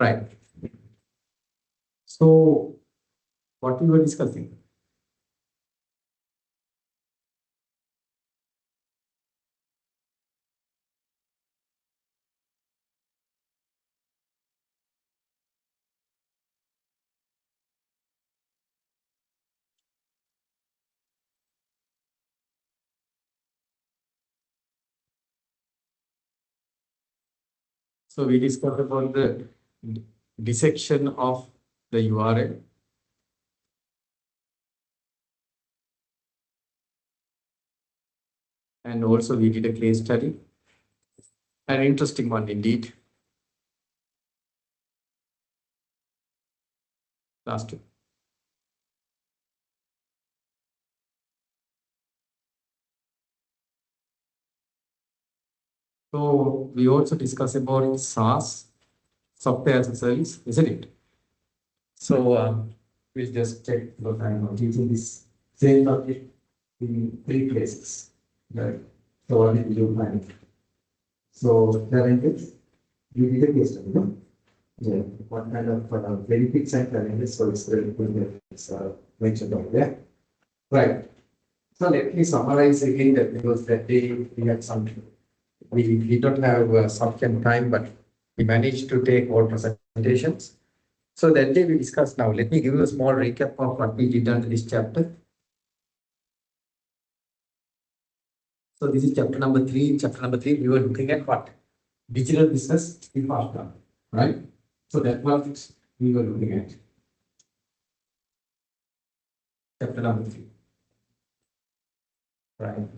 Right. So, what we were discussing? So we discussed about the dissection of the URL. And also we did a case study. An interesting one indeed. Last two. So we also discussed about SaaS, software as a service, isn't it? So we'll just check the time of teaching this same topic in 3 places. Right. So what did you find? So challenges, you did a case study, no? Yeah. What kind of benefits and challenges? So it's very good mentioned out there. Right. So let me summarize again that because that day we had some, we don't have sufficient time, but we managed to take all presentations. So that day we discussed. Now let me give you a small recap of what we did under this chapter. So this is chapter number 3. In chapter number 3, we were looking at what? Digital business infrastructure, right? So that was we were looking at. Chapter number 3. Right.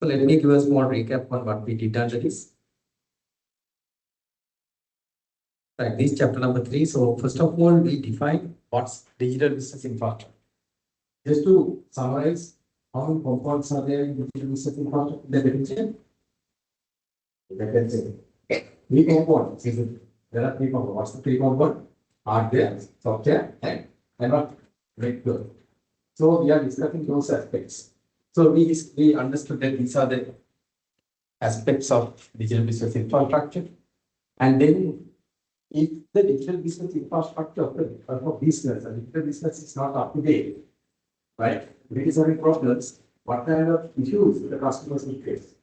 So let me give a small recap on what we did under this. Right, this is chapter number 3. So first of all, we define what's digital business infrastructure. Just to summarize, how many components are there in digital business infrastructure? The definition. Three components. There are 3 components. What's the 3 components? Hardware, software, and what? Network. So we are discussing those aspects. So we understood that these are the aspects of digital business infrastructure. And then if the digital business infrastructure of business, and digital business is not up to date, right? If it is having problems, what kind of issues the customers will face?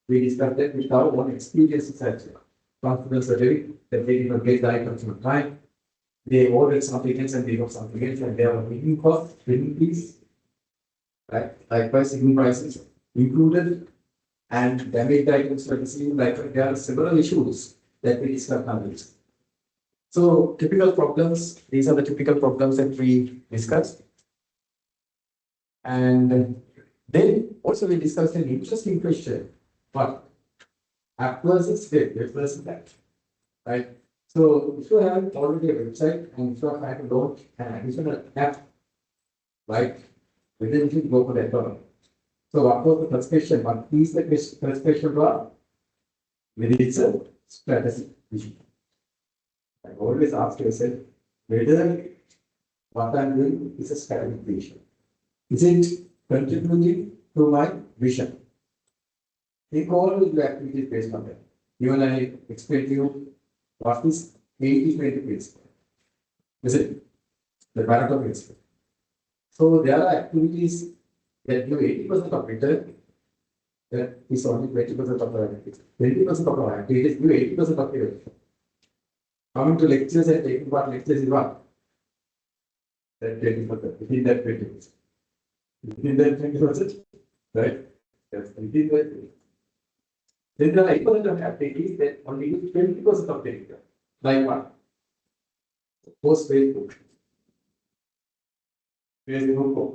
We discussed that with our own experiences as well. Customers are very, that they did not get the items on time. They ordered something else and they got something else, and they have a printing cost, printing fees, right? Likewise, shipping prices included, and damaged items were received. Like there are several issues that we discussed on this. So typical problems, these are the typical problems that we discussed. And then also we discussed an interesting question, what? App versus web versus that, right? So if you have already a website and if you are trying to launch an additional app, right? Whether you should go for that or not. So what was the first question? What is the first question for? Whether it's a strategy issue. I always ask yourself whether what I'm doing is a strategic issue. Is it contributing to my vision? Think all the activities based on that. Even I explain to you what is 80-20 principle. Is it the Pareto principle? So there are activities that do 80% of return, that is only 20% of the activities. 20% of our activities do 80% of the return. Coming to lectures and taking part lectures is what? That 20%, within that 20%. Within that 20%, right? Yes, within that. Then there are 8% of activities that only use 20% of the return. Like what? Post Facebook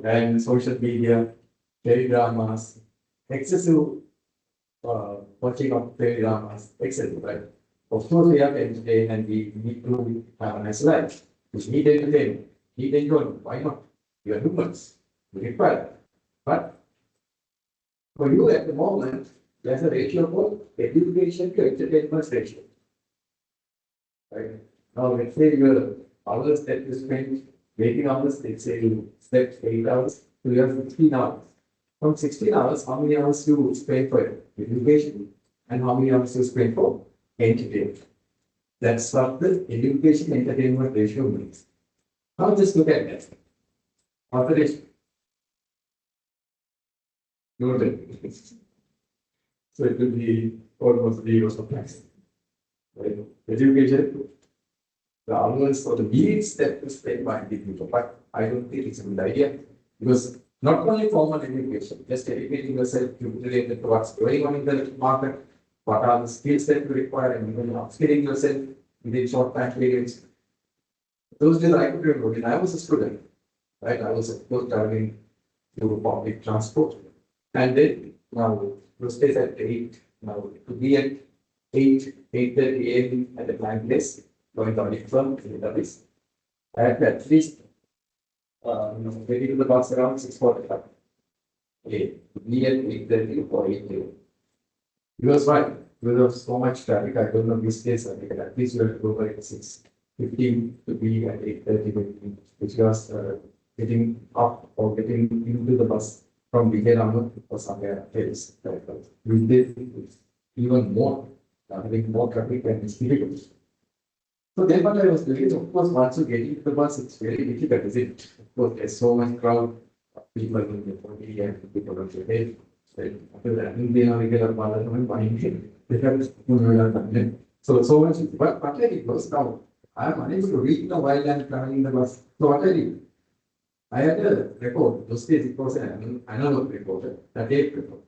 and social media, teledramas, excessive watching of teledramas, etc. Right? Of course, we have to entertain and we need to have a nice life. We need entertainment, need enjoyment. Why not? We are humans. We require that. But for you at the moment, there's a ratio for education to entertainment ratio. Right? Now, let's say your hours that you spend waking hours, let's say you slept 8 hours, so you have 16 hours. From 16 hours, how many hours you spend for education and how many hours you spend for entertainment? That's what the education entertainment ratio means. Now just look at that. What's the ratio? Noted. So it will be almost 0 sometimes. Right? Education, the hours for the needs that is spent by the people. But I don't think it's a good idea because not only formal education, just educating yourself to related to what's going on in the market, what are the skills that you require, and even upskilling yourself within short time periods. Those days I could remember when I was a student, right? I was of course traveling through public transport. And then now those days at 8, now to be at 8:30 a.m. at the client place, going to the firm in the office. I had to at least getting to the bus around 6:45. Okay, be at 8:30 or 8:30. Because why? Because of so much traffic, I don't know these days, I think at least you have to go by 6:15 to be at 8:30, which was getting up or getting into the bus from Vijayanagara or somewhere else. With this, even more, having more traffic and it's difficult. So then what I was doing is, of course, once you get into the bus, it's very difficult, isn't it? Of course, there's so much crowd, people in the body and people on the head. So much, but what I did was now, I am unable to read the while I am traveling the bus. So what I did, I had a record, those days it was an analog recorder, a tape recorder,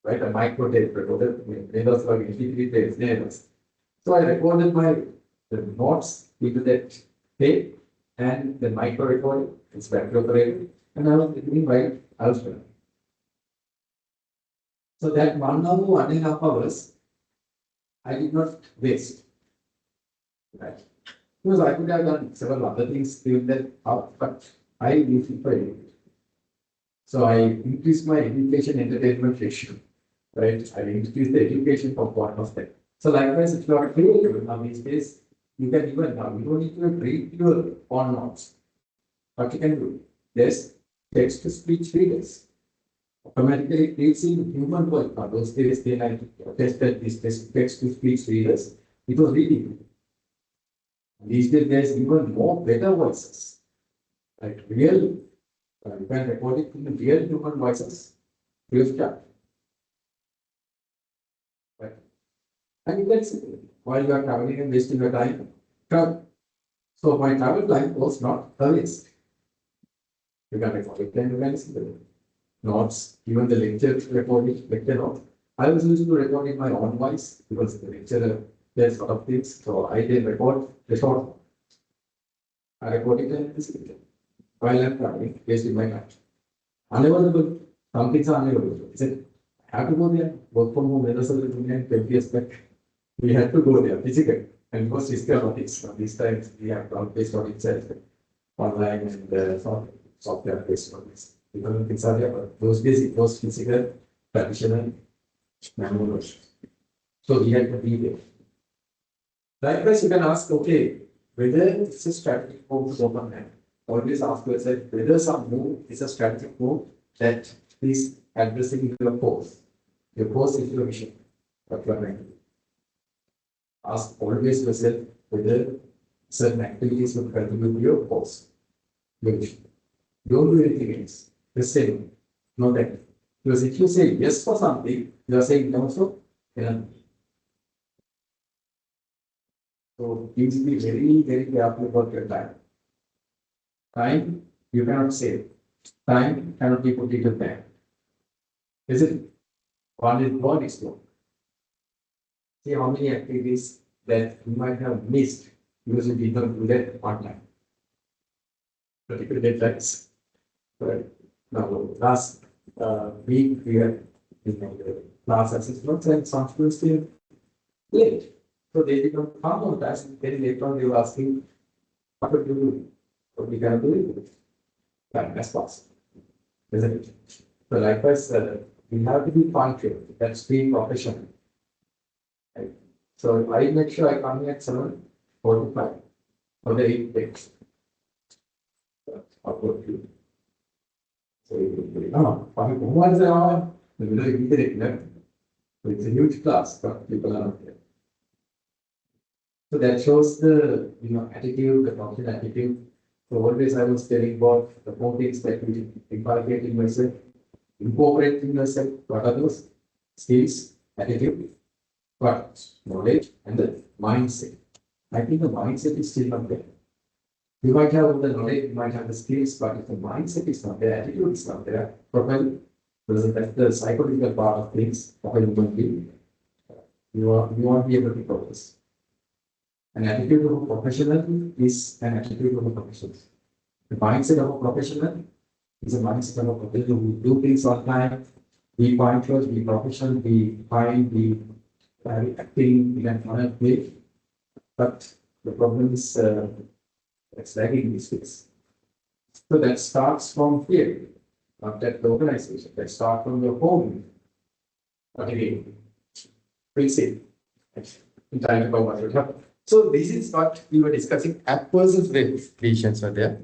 right? A micro tape recorder, there was like 83 tapes, there was. So I recorded the notes into that tape and the micro recorder, it's battery operated, and I was listening while I was traveling. So that 1 hour, 1.5 hours, I did not waste. Right? Because I could have done several other things during that hour, but I used it for education. So I increased my education entertainment ratio. Right? I increased the education component of that. So likewise, if you are creative now these days, you can even now, you don't need to read your own notes. What you can do, there's text to speech readers. Automatically it reads in human voice. Now those days they like tested this text to speech readers. It was reading. These days there's even more better voices. Like real, you can record it in real human voices. Free of charge. Right? And you can see while you are traveling and wasting your time, travel. So my travel time was not a waste. You can record it and you can see the notes, even the lecture recording, lecture notes. I was used to record in my own voice because the lecturer does a lot of things. So I did record the short. I recorded it and listened it while I'm traveling, wasting my time. Unavailable, some things are unavailable. Is it? I have to go there, work from home, whether 20 years back. We had to go there physically. And it was physical audits. These times we have cloud-based audits online and software-based audits. Different things are there, but those days it was physical, traditional, manual. So we had to be there. Likewise, you can ask, okay, whether it's a strategic move to open land. Always ask yourself whether some move is a strategic move that is addressing your course. Your course is your mission. What you are trying to do. Ask always yourself whether certain activities will contribute to your course. Your mission. Don't do anything else. Just say no. No thank you. Because if you say yes for something, you are saying no for another. So please be very, very careful about your time. Time you cannot save. Time cannot be put into bank. Is it? One is God is gone. See how many activities that you might have missed because you did not do that part time. Particular deadlines. Right. Now, last week we had class assessments and some students came late. So they did not come on time. Then later on they were asking, what would you do? What we can do? Time as possible. Isn't it? So likewise, we have to be punctual. That's being professional. Right? So I make sure I come here at 7:45 for the 8 days. That's what we do. So, it's a huge class, but people are not there. So that shows the attitude, the functional attitude. So always I was telling about the four things that we inculcate in myself, incorporate in yourself. What are those? Skills, attitude, what? Knowledge, and the mindset. I think the mindset is still not there. You might have the knowledge, you might have the skills, but if the mindset is not there, attitude is not there, profile, because that's the psychological part of things of a human being, you won't be able to progress. An attitude of a professional is an attitude of a professional. The mindset of a professional is a mindset of a professional who do things on time, be punctual, be professional, be fine, be acting in an honest way. But the problem is it's lagging these days. So that starts from here, not that the organization. That starts from your home. But again, we'll see. In time to go what will happen. So this is what we were discussing. App versus web creations were there.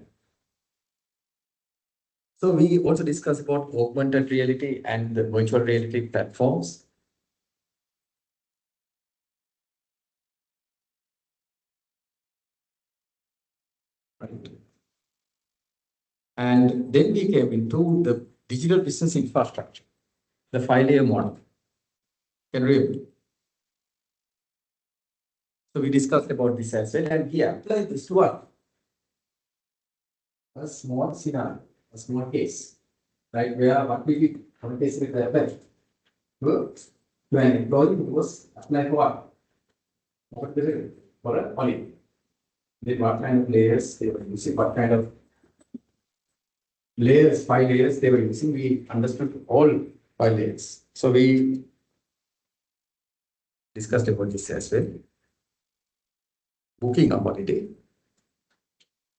So we also discussed about augmented reality and the virtual reality platforms. Right. And then we came into the digital business infrastructure, the 5-layer model. Can you read? So we discussed about this as well, and we applied this to what? A small scenario, a small case, right? Where what we did, one case with the apply. To an employee who was applying for what? For a holiday. Then what kind of layers they were using, what kind of layers, 5 layers they were using, we understood all 5 layers. So we discussed about this as well. Booking a holiday.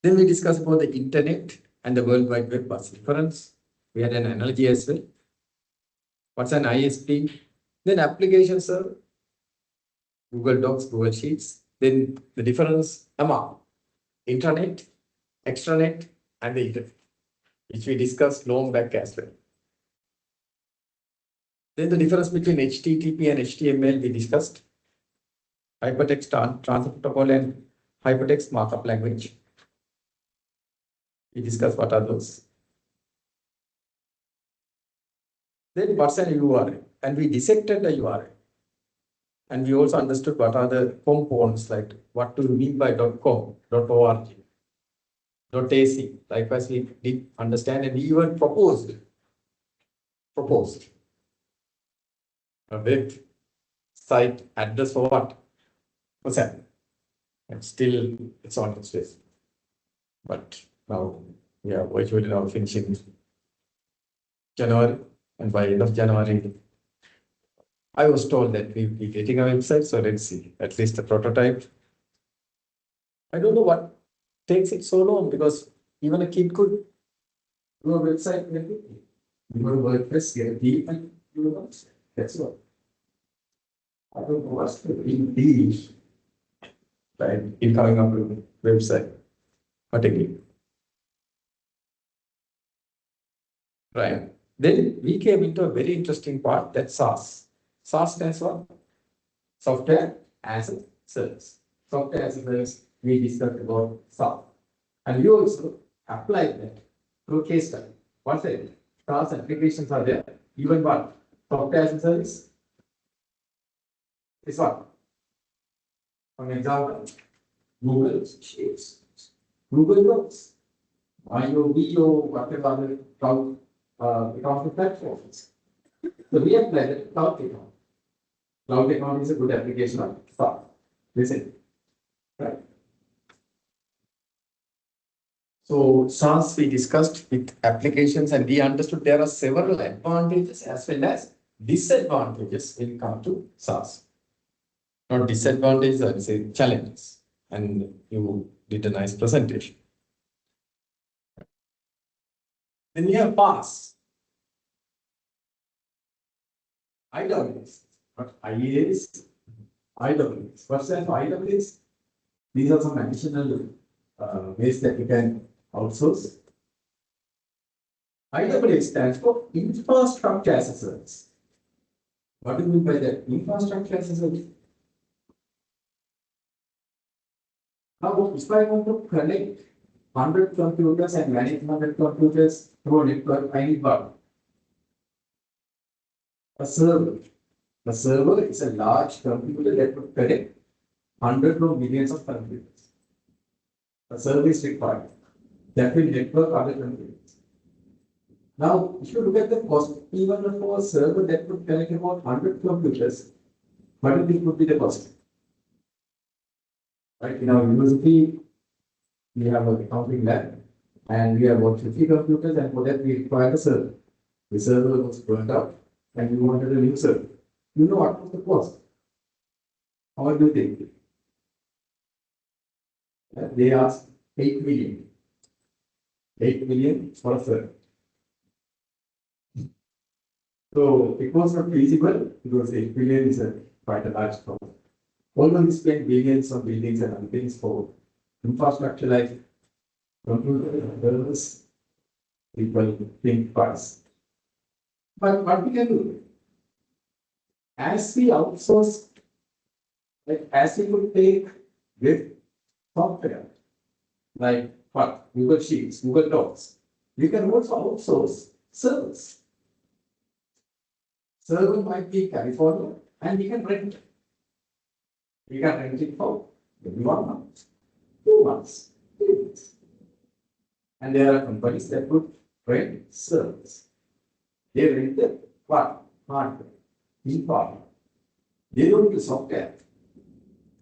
Then we discussed about the internet and the World Wide Web. What's the difference? We had an analogy as well. What's an ISP? Then application server, Google Docs, Google Sheets. Then the difference among intranet, extranet, and the internet, which we discussed long back as well. Then the difference between HTTP and HTML we discussed. Hypertext transfer protocol and hypertext markup language. We discussed what are those. Then what's an URL? And we dissected the URL. And we also understood what are the components, like what do you mean by .com, .org, .ac. Likewise, we did understand and we even proposed a web site address for what? What's that? And still it's on its way. But now we are virtually now finishing January, and by end of January, I was told that we'll be getting a website, so let's see, at least the prototype. I don't know what takes it so long, because even a kid could do a website very quickly. You go to WordPress, get a theme, and do a website. That's all. I don't know what's the big deal, right, in coming up with a website. But again, right. Then we came into a very interesting part, that's SaaS. SaaS stands for Software as a Service. Software as a Service, we discussed about SaaS. And you also applied that through case study. What's it? SaaS applications are there. Even what? Software as a Service is what? For example, Google Sheets, Google Docs, IO, whatever other cloud accounting platforms. So we applied it to cloud account. Cloud account is a good application of SaaS. Listen, right? So SaaS we discussed with applications, and we understood there are several advantages as well as disadvantages when it comes to SaaS. Not disadvantages, I would say challenges. And you did a nice presentation. Then we have PaaS. IWS, but IAS, IWS. What's that for IWS? These are some additional ways that you can outsource. IAA stands for Infrastructure as a Service. What do you mean by that? Infrastructure as a service. Now, if I want to connect 100 computers and manage 100 computers through a network, I need what? A server. A server is a large computer that would connect hundreds of millions of computers. A server is required that will network other computers. Now, if you look at the cost, even for a server that would connect about 100 computers, what do you think would be the cost? Right, in our university, we have a accounting lab and we have about 50 computers, and for that we require a server. The server was burned out and we wanted a new server. You know what was the cost? How much do you think? They asked 8 million. 8 million for a server. So it was not feasible because 8 million is quite a large cost. Although we spend billions on buildings and other things for infrastructure like computers and servers, people think twice. But what we can do, as we outsource, like as we could take with software, like what? Google Sheets, Google Docs, we can also outsource servers. Server might be California and we can rent it. We can rent it for maybe 1 month, 2 months, 3 months. And there are companies that would rent servers. They rent the what? Hardware, hardware. They don't do software.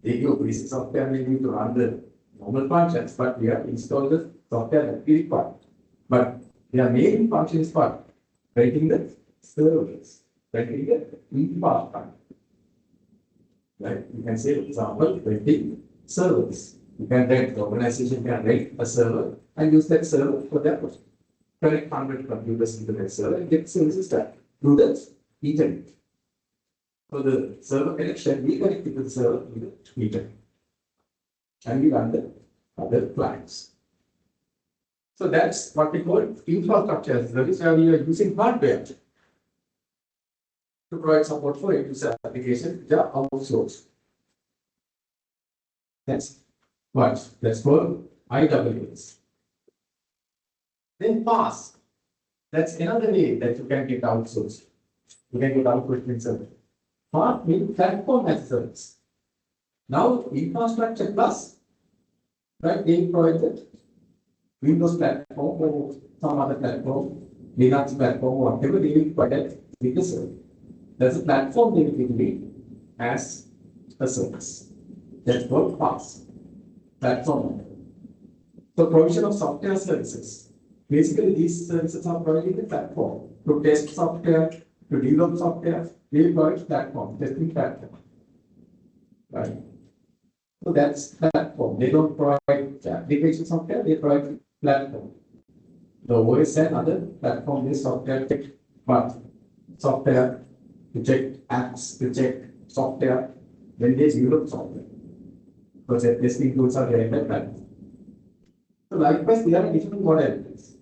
They give basic software maybe to run the normal functions, but we have installed the software that we require. But their main function is what? Renting the servers, renting the infrastructure. Right? You can say, for example, renting servers. You can rent, the organization can rent a server and use that server for their project. Connect 100 computers into that server and get services done through the internet. So the server connection, we connect it to the server through the internet. And we run the other clients. So that's what we call infrastructure as a service, where we are using hardware to provide support for user applications which are outsourced. That's what? That's called IaaS. Then PaaS. That's another way that you can get outsourced. You can get outsourced in service. PaaS means platform as a service. Now, infrastructure plus, right? They provide the Windows platform or some other platform, Linux platform, whatever they will provide with the service. There's a platform they will be as a service. That's called PaaS, platform. So provision of software services. Basically, these services are providing the platform to test software, to develop software. They provide platform, testing platform. Right. So that's platform. They don't provide application software, they provide platform. The OS and other platform-based software check what? Software to check apps, to check software when they develop software. Because the testing tools are there in the platform. So likewise, there are different modalities.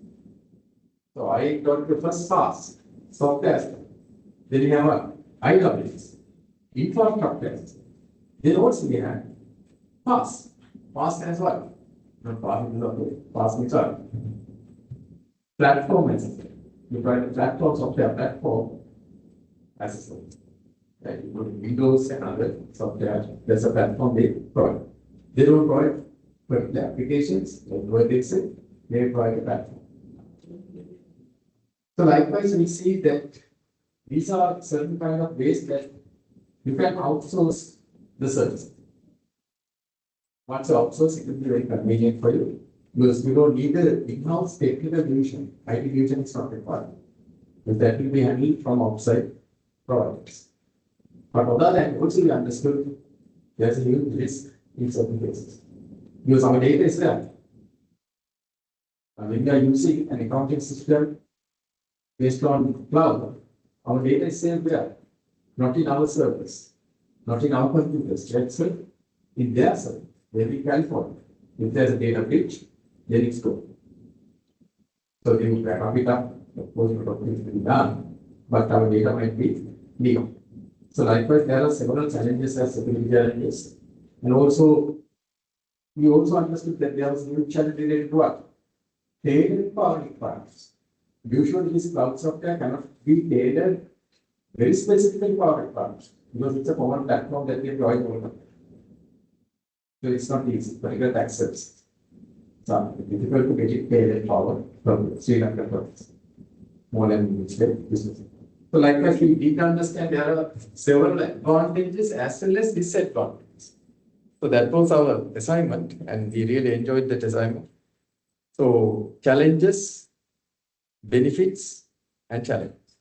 So I got the first SaaS, software. Then you have a IaaS, infrastructure. Then also we have PaaS. PaaS as what? Not PaaS is not PaaS means what? Platform as a service. You provide a platform software platform as a service. Right? You put Windows and other software. There's a platform they provide. They don't provide particular applications, like what they say, they provide a platform. So likewise, we see that these are certain kind of ways that you can outsource the service. Once you outsource, it will be very convenient for you because you don't need the in-house technical division. IT division is not required. Because that will be handled from outside providers. But other than also we understood there's a huge risk in certain cases. Because our data is there. When we are using an accounting system based on cloud, our data is saved there, not in our servers, not in our computers. That's in their server. They will California. If there's a data breach, then it's good. So they will back up it up of course, what needs to be done, but our data might be new. So likewise, there are several challenges as security challenges. And also, we also understood that there was new challenge related to what? Tailored power requirements. Usually, this cloud software cannot be tailored very specifically power requirements because it's a common platform that we deploy over. So it's not easy, particular tax services. So it's difficult to get it tailored power from Srilanka products. More than business. So likewise, we need to understand there are several advantages as well as disadvantages. So that was our assignment and we really enjoyed that assignment. So challenges, benefits and challenges.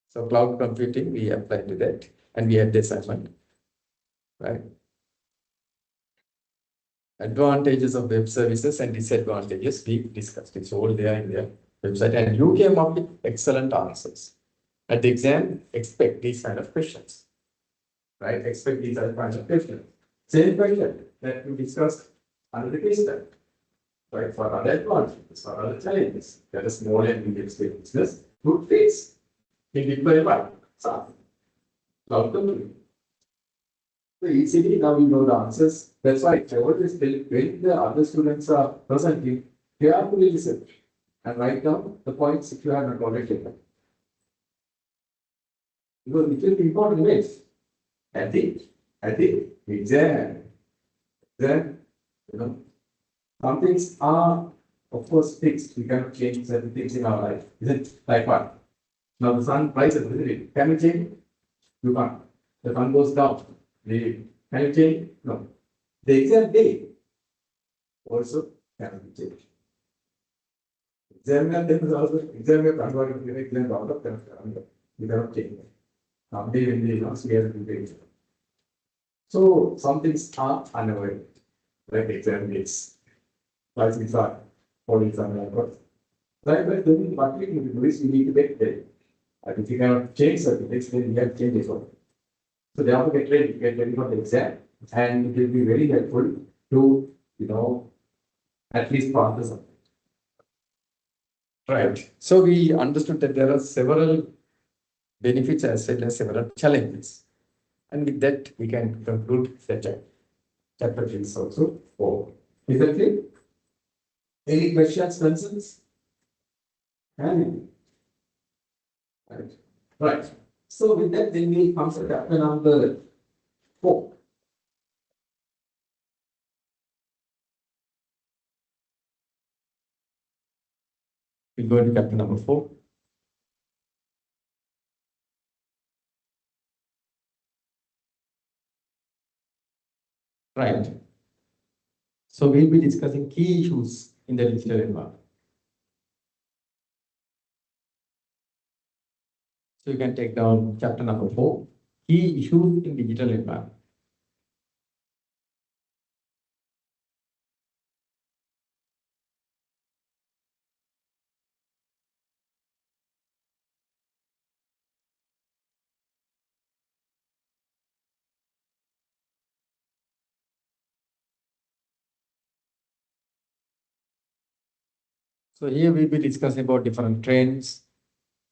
So cloud computing, we applied to that and we had the assignment, right? Advantages of web services and disadvantages, we discussed. It's all there in their website and you came up with excellent answers. At the exam, expect these kind of questions, right? Expect these kind of questions. Same question that we discussed under the case study, right? For other advantages, for other challenges, that is small and medium scale business would face in deployment. So, cloud computing. So easily now you know the answers. That's why I always tell when the other students are presenting, carefully listen and write down the points if you have not already taken. Because it will be important ways. At the exam, some things are of course fixed. We cannot change certain things in our life. Isn't it? Like what? Now the sun rises, isn't it? Can you change it? You can't. The sun goes down. Can you change it? No. The exam day also cannot be changed. Exam is also exam out of you cannot change it. Someday when they not clear the so some things are unavoidable, like exam dates, license are for exam records. Right, but then what we do is we need to get ready. And if you cannot change certificates, then we have to change it all. So therefore get ready for the exam, and it will be very helpful to at least pass the subject. Right. So we understood that there are several benefits as well as several challenges. And with that, we can conclude the chapter 3 is also over. Is that clear? Any questions, concerns? And right. So with that, then we come to chapter number 4. We go to chapter number 4. Right. So we'll be discussing key issues in the digital environment. So you can take down chapter number 4, key issues in digital environment. So here we'll be discussing about different trends,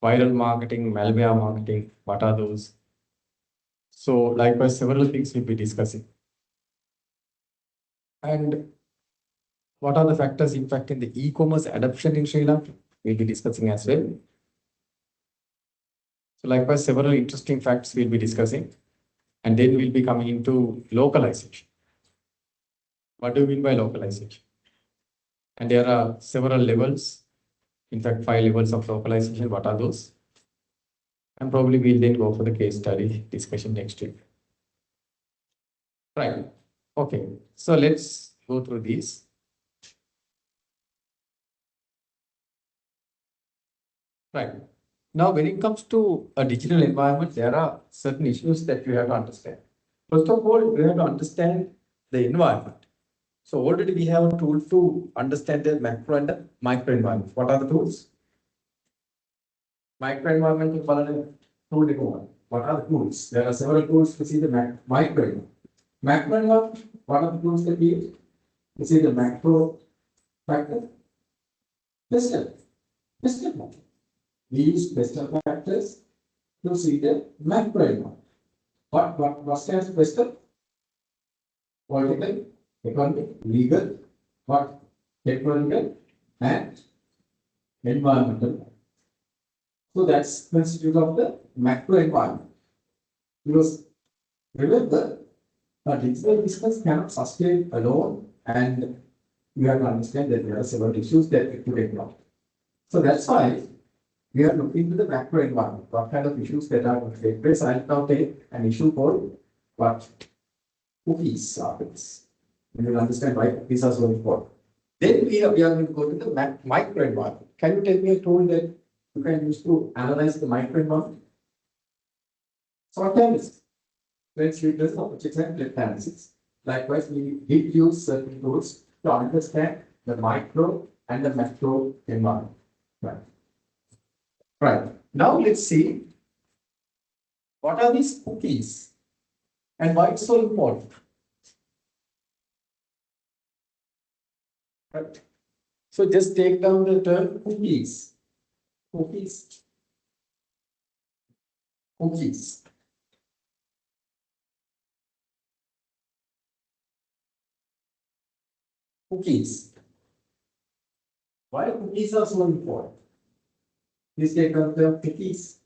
viral marketing, malware marketing, what are those? So likewise, several things we'll be discussing. And what are the factors impacting the e-commerce adoption in Sri Lanka? We'll be discussing as well. So likewise, several interesting facts we'll be discussing. And then we'll be coming into localization. What do you mean by localization? And there are several levels, in fact, 5 levels of localization. What are those? And probably we'll then go for the case study discussion next week. Right. Okay. So let's go through these. Right. Now, when it comes to a digital environment, there are certain issues that you have to understand. First of all, you have to understand the environment. So already we have a tool to understand the macro and the micro environment. What are the tools? Micro environment tool. What are the tools? There are several tools to see the micro environment. Macro environment, what are the tools that we use? To see the macro factor. Listen. Western factors. We use Western factors to see the macro environment. What stands for Western? Political, economic, legal, what? Technological and environmental. So that's constitute of the macro environment. Because remember, a digital business cannot sustain alone, and you have to understand that there are several issues that we could ignore. So that's why we are looking to the macro environment. What kind of issues that are going to take place? I'll now take an issue called what? Cookies are this. You will understand why cookies are so important. Then we are going to go to the micro environment. Can you tell me a tool that you can use to analyze the micro environment? SWOT analysis. Let's read this object and left analysis. Likewise, we did use certain tools to understand the micro and the macro environment. Right. Now let's see what are these cookies and why it's so important. Right. So just take down the term cookies. Cookies. Cookies. Cookies. Why cookies are so important? Please take down the cookies.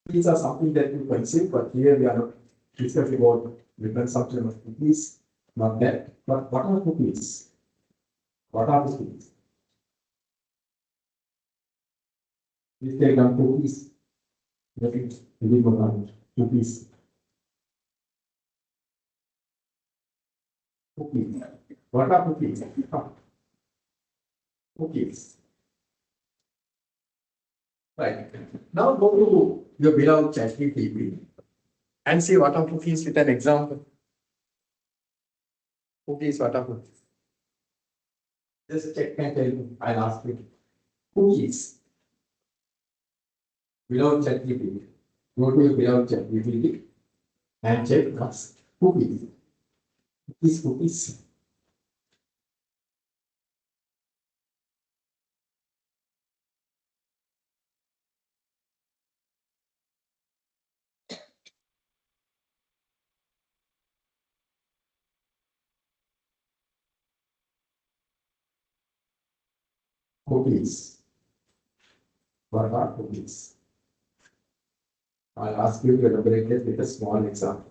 Cookies are something that you consume, but here we are not discussing about the consumption of cookies, not that. But what are cookies? What are the cookies? Please take down cookies. Cookies. Cookies. What are cookies? Cookies. Right. Now go to your beloved ChatGPT and see what are cookies with an example. Cookies, what are cookies? Just check and tell me. I'll ask you. Cookies. Beloved ChatGPT. Go to your beloved ChatGPT and check what's cookies. Cookies. Cookies. What are cookies? I'll ask you to elaborate it with a small example.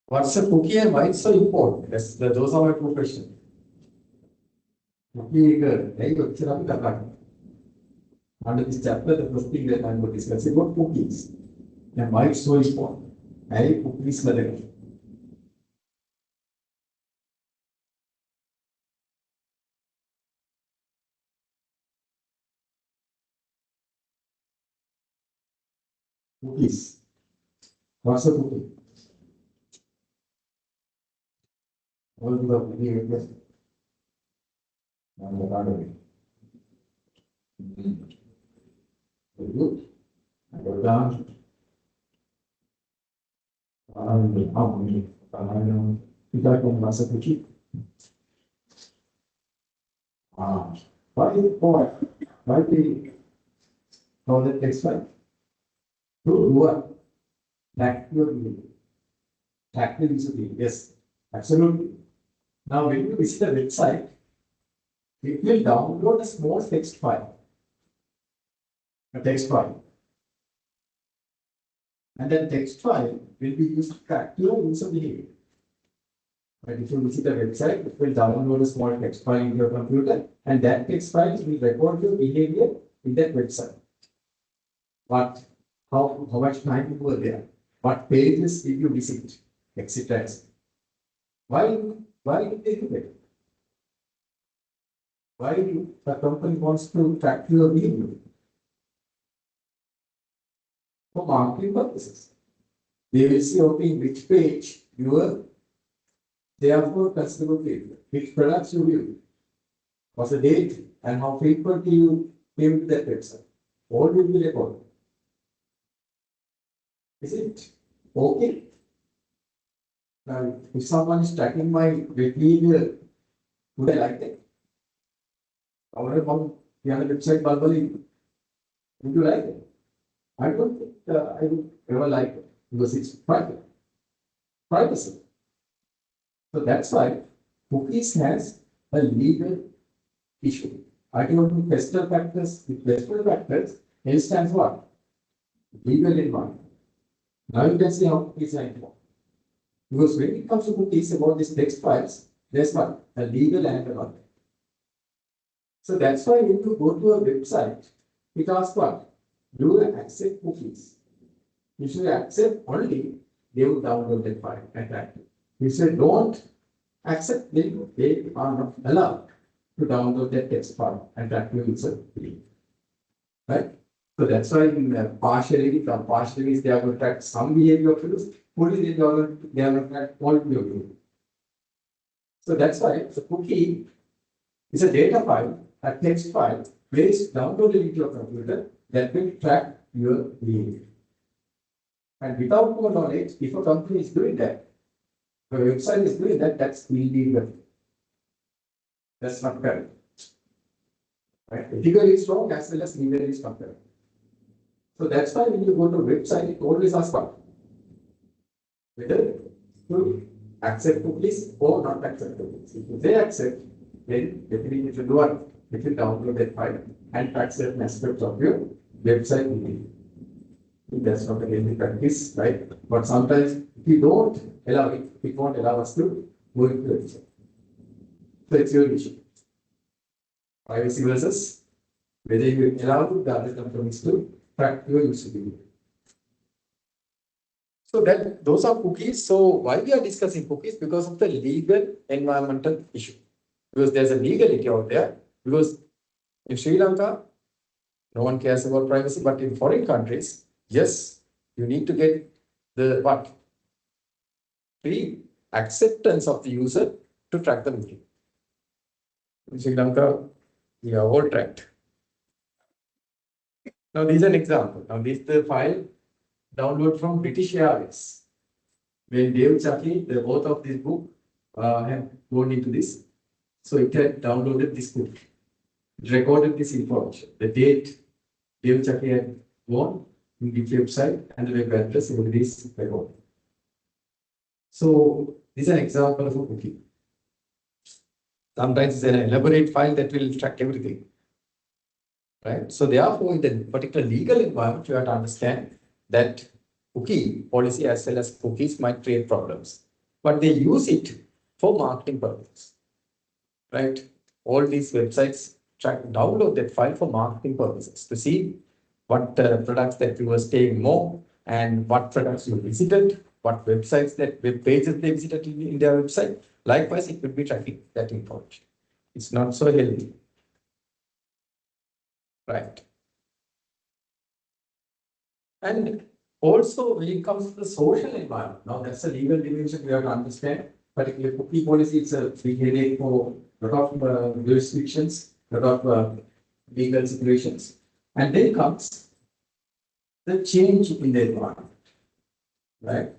What's a cookie and why it's so important? Those are my two questions. Cookie, under this chapter, the first thing that I'm going to discuss is about cookies and why it's so important. Cookies Cookies. What's a cookie? What is the cookie request? Very good. I go down. What's a cookie? Why is it for? Why do you know that text right? What? track your behavior. Track the user behavior. Yes, absolutely. Now, when you visit a website, it will download a small text file. A text file. And that text file will be used to track your user behavior. But if you visit a website, it will download a small text file in your computer, and that text file will record your behavior in that website. What, how much time you were there, what pages did you visit, etc. Why did they do that? Why do the company wants to track your behavior? For marketing purposes. They will see, okay, which page you were, therefore customer behavior, which products you view, what's the date, and how frequently you came to that website. All will be recorded. Is it okay? Now, if someone is tracking my behavior, would I like that? Or about the other website, Balbali, would you like it? I don't think I would ever like it because it's private. Privacy. So that's why cookies has a legal issue. I don't know special factors. With special factors, L stands what? Legal environment. Now you can see how cookies are involved. Because when it comes to cookies about these text files, there's what? A legal and a not. So that's why when you go to a website, it asks what? Do you accept cookies? If you accept only, they will download that file and track it. If you don't accept, then they are not allowed to download that text file and track your user behavior. Right? So that's why in partially, from partially, they are going to track some behavior of users, fully they are going to track all of your behavior. So that's why the cookie is a data file, a text file, placed downloaded into your computer that will track your behavior. And without your knowledge, if a company is doing that, the website is doing that, that's illegal. That's not correct. Right? Ethically it's wrong as well as legally it's not correct. So that's why when you go to a website, it always asks what? Whether to accept cookies or not accept cookies. If they accept, then definitely it will do what? It will download that file and track certain aspects of your website behavior. That's not a healthy practice, right? But sometimes if you don't allow it, it won't allow us to go into the website. So it's your issue. Privacy versus whether you allow the other companies to track your user behavior. So that those are cookies. So why we are discussing cookies? Because of the legal environmental issue. Because there's a legality out there. Because in Sri Lanka, no one cares about privacy, but in foreign countries, yes, you need to get the what? Free acceptance of the user to track the behavior. In Sri Lanka, we are all tracked. Now, this is an example. Now, this is the file download from British Airways. When Dave Chucky, the author of this book, have gone into this. So it had downloaded this book. It recorded this information. The date Dave Chucky had gone in the website and the web address, everything is recorded. So this is an example of a cookie. Sometimes it's an elaborate file that will track everything. Right? So therefore, in the particular legal environment, you have to understand that cookie policy as well as cookies might create problems. But they use it for marketing purposes. Right? All these websites download that file for marketing purposes to see what products that you were staying more and what products you visited, what websites that web pages they visited in their website. Likewise, it could be tracking that information. It's not so healthy. Right. And also when it comes to the social environment, now that's a legal dimension we have to understand. Particularly cookie policy, it's a big headache for a lot of jurisdictions, a lot of legal situations. And then comes the change in the environment, right?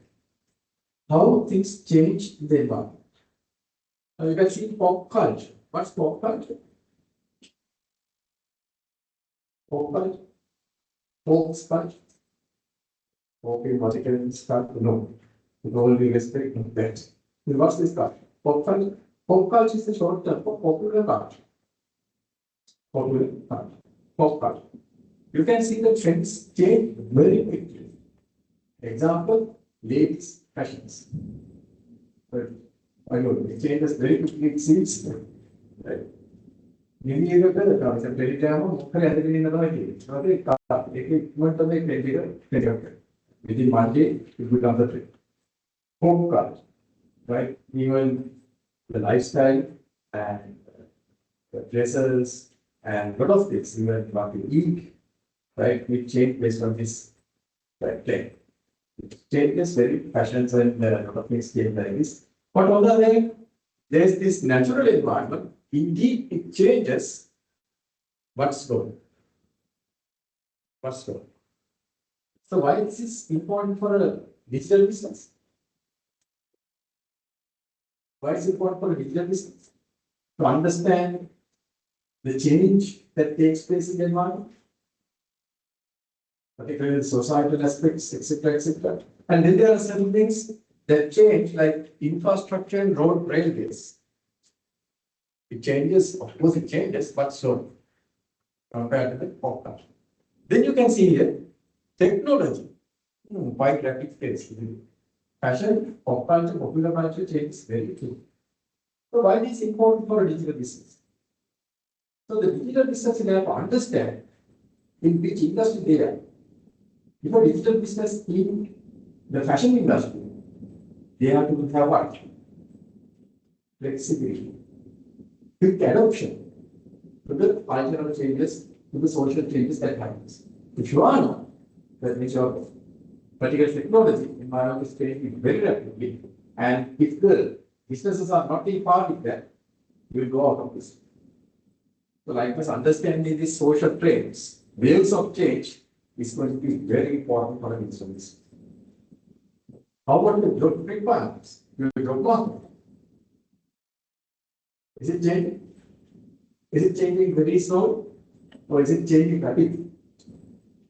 How things change in the environment. Now you can see pop culture. What's pop culture? Pop culture, folk culture. Okay, particularly start to know. With all due respect, that. What's this card? Pop culture. Pop culture is the short term for popular culture. Popular culture. Pop culture. You can see the trends change very quickly. Example, ladies' fashions. But I know it changes very quickly, it seems. Right? Maybe you can tell it's a very time of in the market. If it went to make within 1 day, it becomes the trend. Home culture, right? Even the lifestyle and the dresses and lot of things, even what you eat, right? We change based on this right thing. It changes very fashions and lot of things change like this. But on the other hand, there is this natural environment. Indeed, it changes, but slow. But slow. So why this is important for a digital business? Why is it important for a digital business? To understand the change that takes place in the environment, particularly the societal aspects, etc., etc. And then there are certain things that change, like infrastructure and road railways. It changes, of course, it changes, but slowly compared to the pop culture. Then you can see here technology, quite rapid pace. Fashion, pop culture, popular culture changes very quickly. So why is it important for a digital business? So the digital business will have to understand in which industry they are. If a digital business in the fashion industry, they have to have what? Flexibility, quick adoption to the cultural changes, to the social changes that happens. If you are not, that means your particular technology environment is changing very rapidly, and if the businesses are not in par with that, you will go out of this. So, like this, understanding these social trends, waves of change is going to be very important for a business. How about the job requirements? Your job market. Is it changing? Is it changing very slow or is it changing rapidly?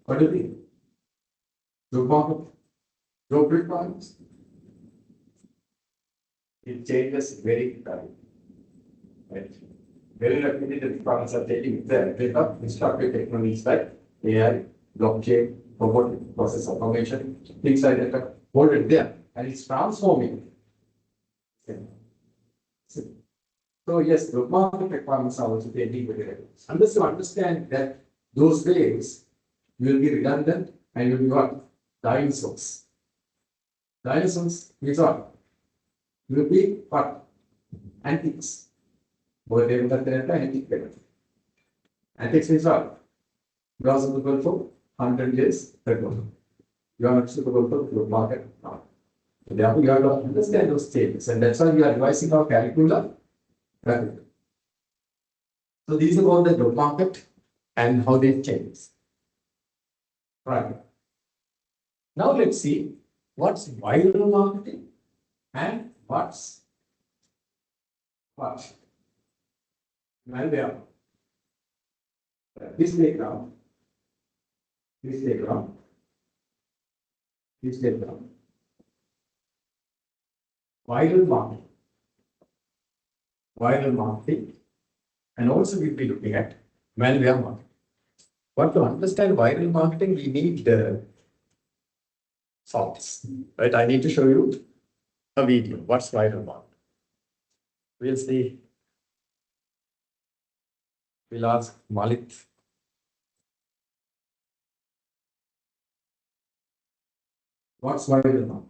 What do you think? Job market, job requirements. It changes very rapidly. Right? Very rapidly, the requirements are changing. They have disruptive technologies like AI, blockchain, robotic process automation, things like that are already there, and it's transforming. So yes, the market requirements are also changing very rapidly. Unless you understand that those waves will be redundant and will be what? Dinosaurs. Dinosaurs means what? Will be what? Antiques. Antiques means what? You are suitable for 100 years ago. You are not suitable for the market now. So therefore, you have to understand those changes, and that's why we are revising our curriculum. So these are about the job market and how they change. Right. Now let's see what's viral marketing and what's malware. This diagram, this diagram, this diagram. Viral marketing, and also we'll be looking at malware marketing. But to understand viral marketing, we need the sounds, right? I need to show you a video. What's viral marketing? We'll see. We'll ask Malik. What's viral marketing?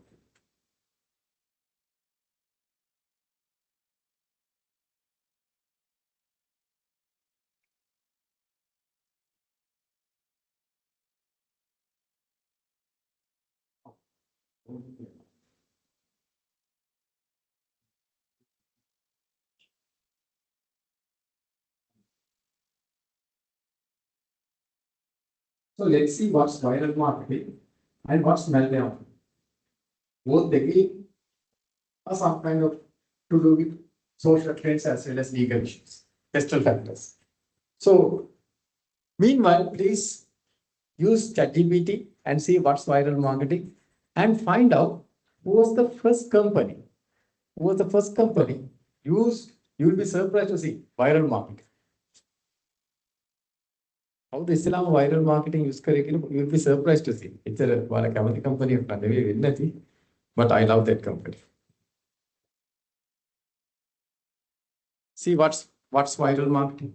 So let's see what's viral marketing and what's malware marketing. Both again are some kind of to do with social trends as well as legal issues, external factors. So meanwhile, please use ChatGPT and see what's viral marketing and find out who was the first company. Who was the first company used? You will be surprised to see viral marketing. How the Islam viral marketing use curriculum, you will be surprised to see. It's a company of nothing, but I love that company. See what's viral marketing.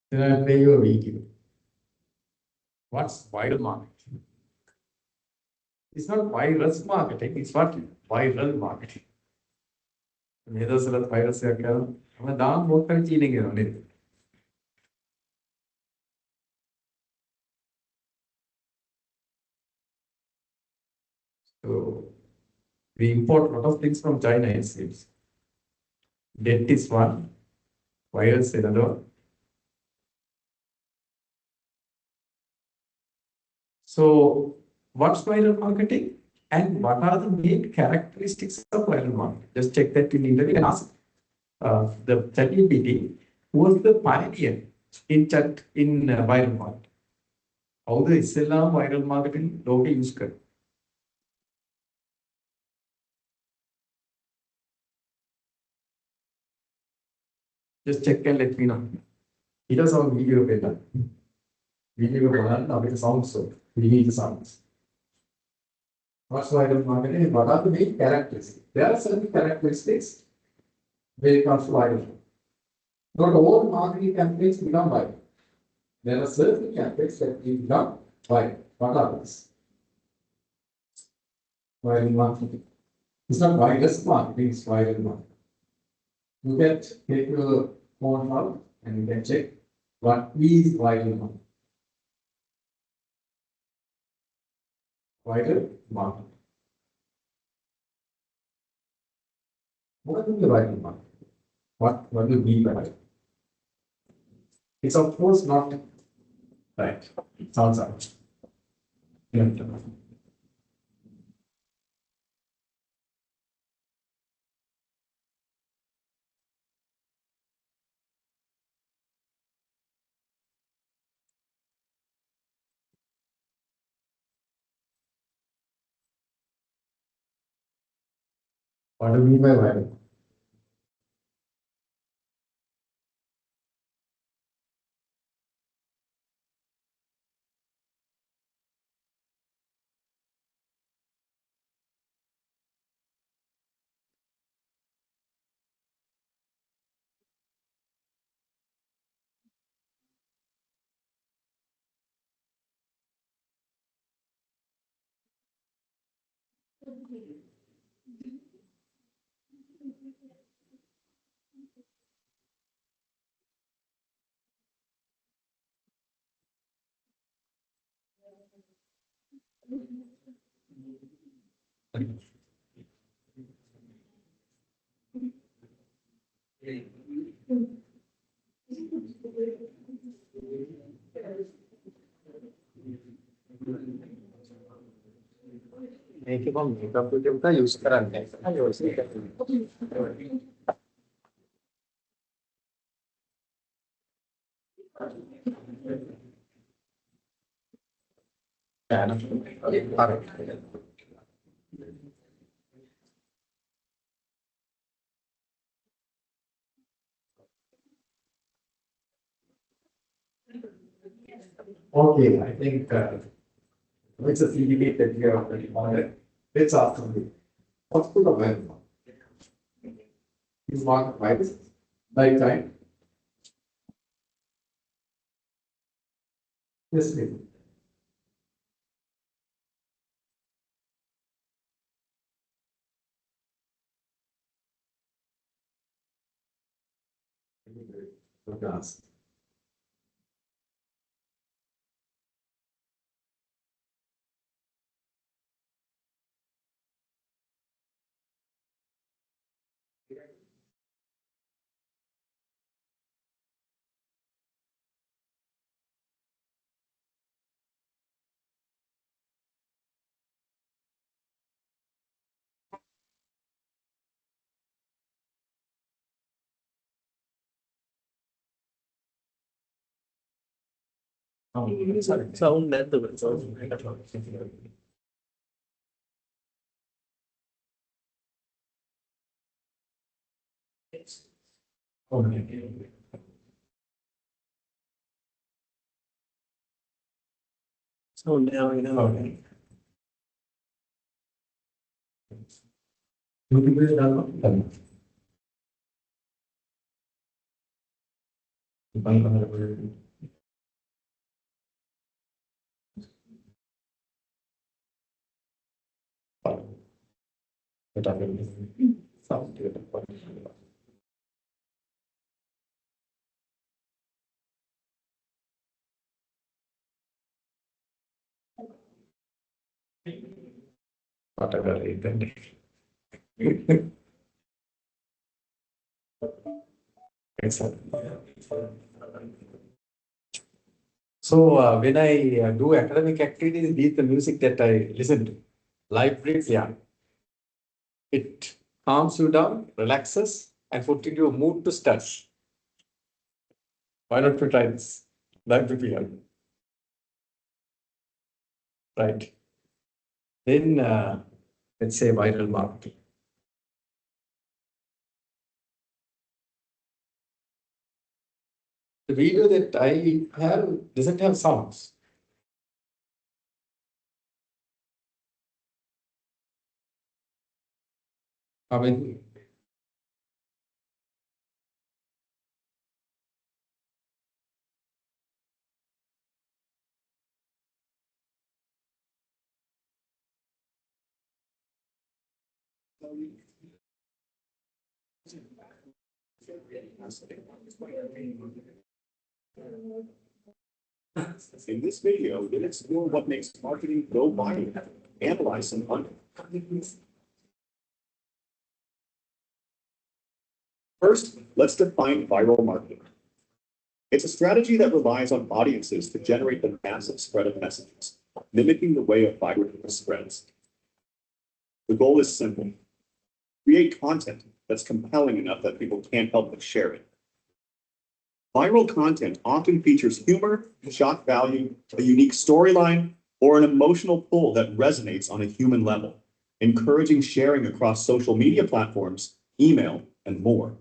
Then I'll play you a video. What's viral marketing? It's not virus marketing, it's what viral marketing. Virus So we import a lot of things from China, it seems. Debt is one, virus is another. So what's viral marketing and what are the main characteristics of viral marketing? Just check that in interview and ask the ChatGPT who was the pioneer in viral marketing. How the Islam viral marketing लोग use कर. Just check and let me know. He does our video better. Video better with the sounds, so we need the sounds. What's viral marketing? What are the main characteristics? There are certain characteristics when it comes to viral. Not all marketing campaigns become viral. There are certain campaigns that become viral. What are these? Viral marketing. It's not virus marketing, it's viral marketing. You can take your phone out and you can check what is viral marketing. Viral marketing. What is the viral marketing? What do you mean by it? It's of course not right. It sounds right. What do you mean by viral? මේක කොහොම makeup එක උඩ use කරන්නේ Okay, I think it's a debate that we are already on. Let's ask them. What's the viral? You want viruses? Lifetime. Yes, please. Okay. Sound length. So now you know. Okay. Done. Sound good. Whatever it is. So when I do academic activities, these the music that I listen to. Libraries, yeah. It calms you down, relaxes, and puts you into a mood to study. Why not we try this? That would be helpful. Right. Then let's say viral marketing. The video that I have doesn't have sounds. I mean, In this video, we'll explore what makes marketing go viral. Analyze some content. First, let's define viral marketing. It's a strategy that relies on audiences to generate the massive spread of messages, mimicking the way a viral spreads. The goal is simple. Create content that's compelling enough that people can't help but share it. Viral content often features humor, shock value, a unique storyline, or an emotional pull that resonates on a human level, encouraging sharing across social media platforms, email, and more.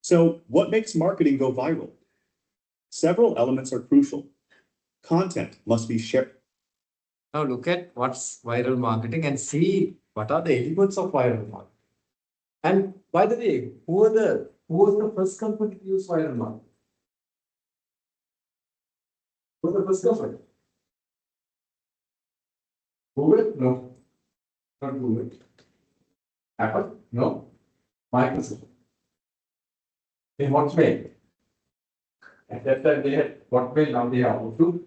So, what makes marketing go viral? Several elements are crucial. Content must be shared. now look at what's viral marketing and see what are the elements of viral marketing. And by the way, who was the first company to use viral marketing? Who was the first company? Google? No. Not Google. Apple? No. Microsoft. In what way? At that time they had Hotmail, now they have Outlook.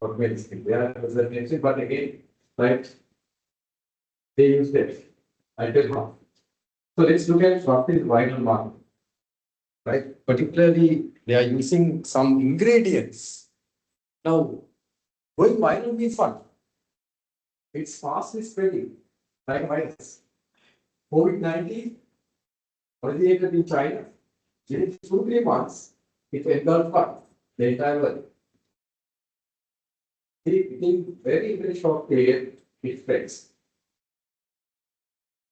Hotmail is still there as a nation, but again, right? They use it. I tell you. So let's look at what is viral marketing. Right? Particularly, they are using some ingredients. Now, going viral means what? It's fastly spreading like a virus. COVID-19 originated in China. Within 2-3 months, it engulfed the entire world. Within very short period, it spreads.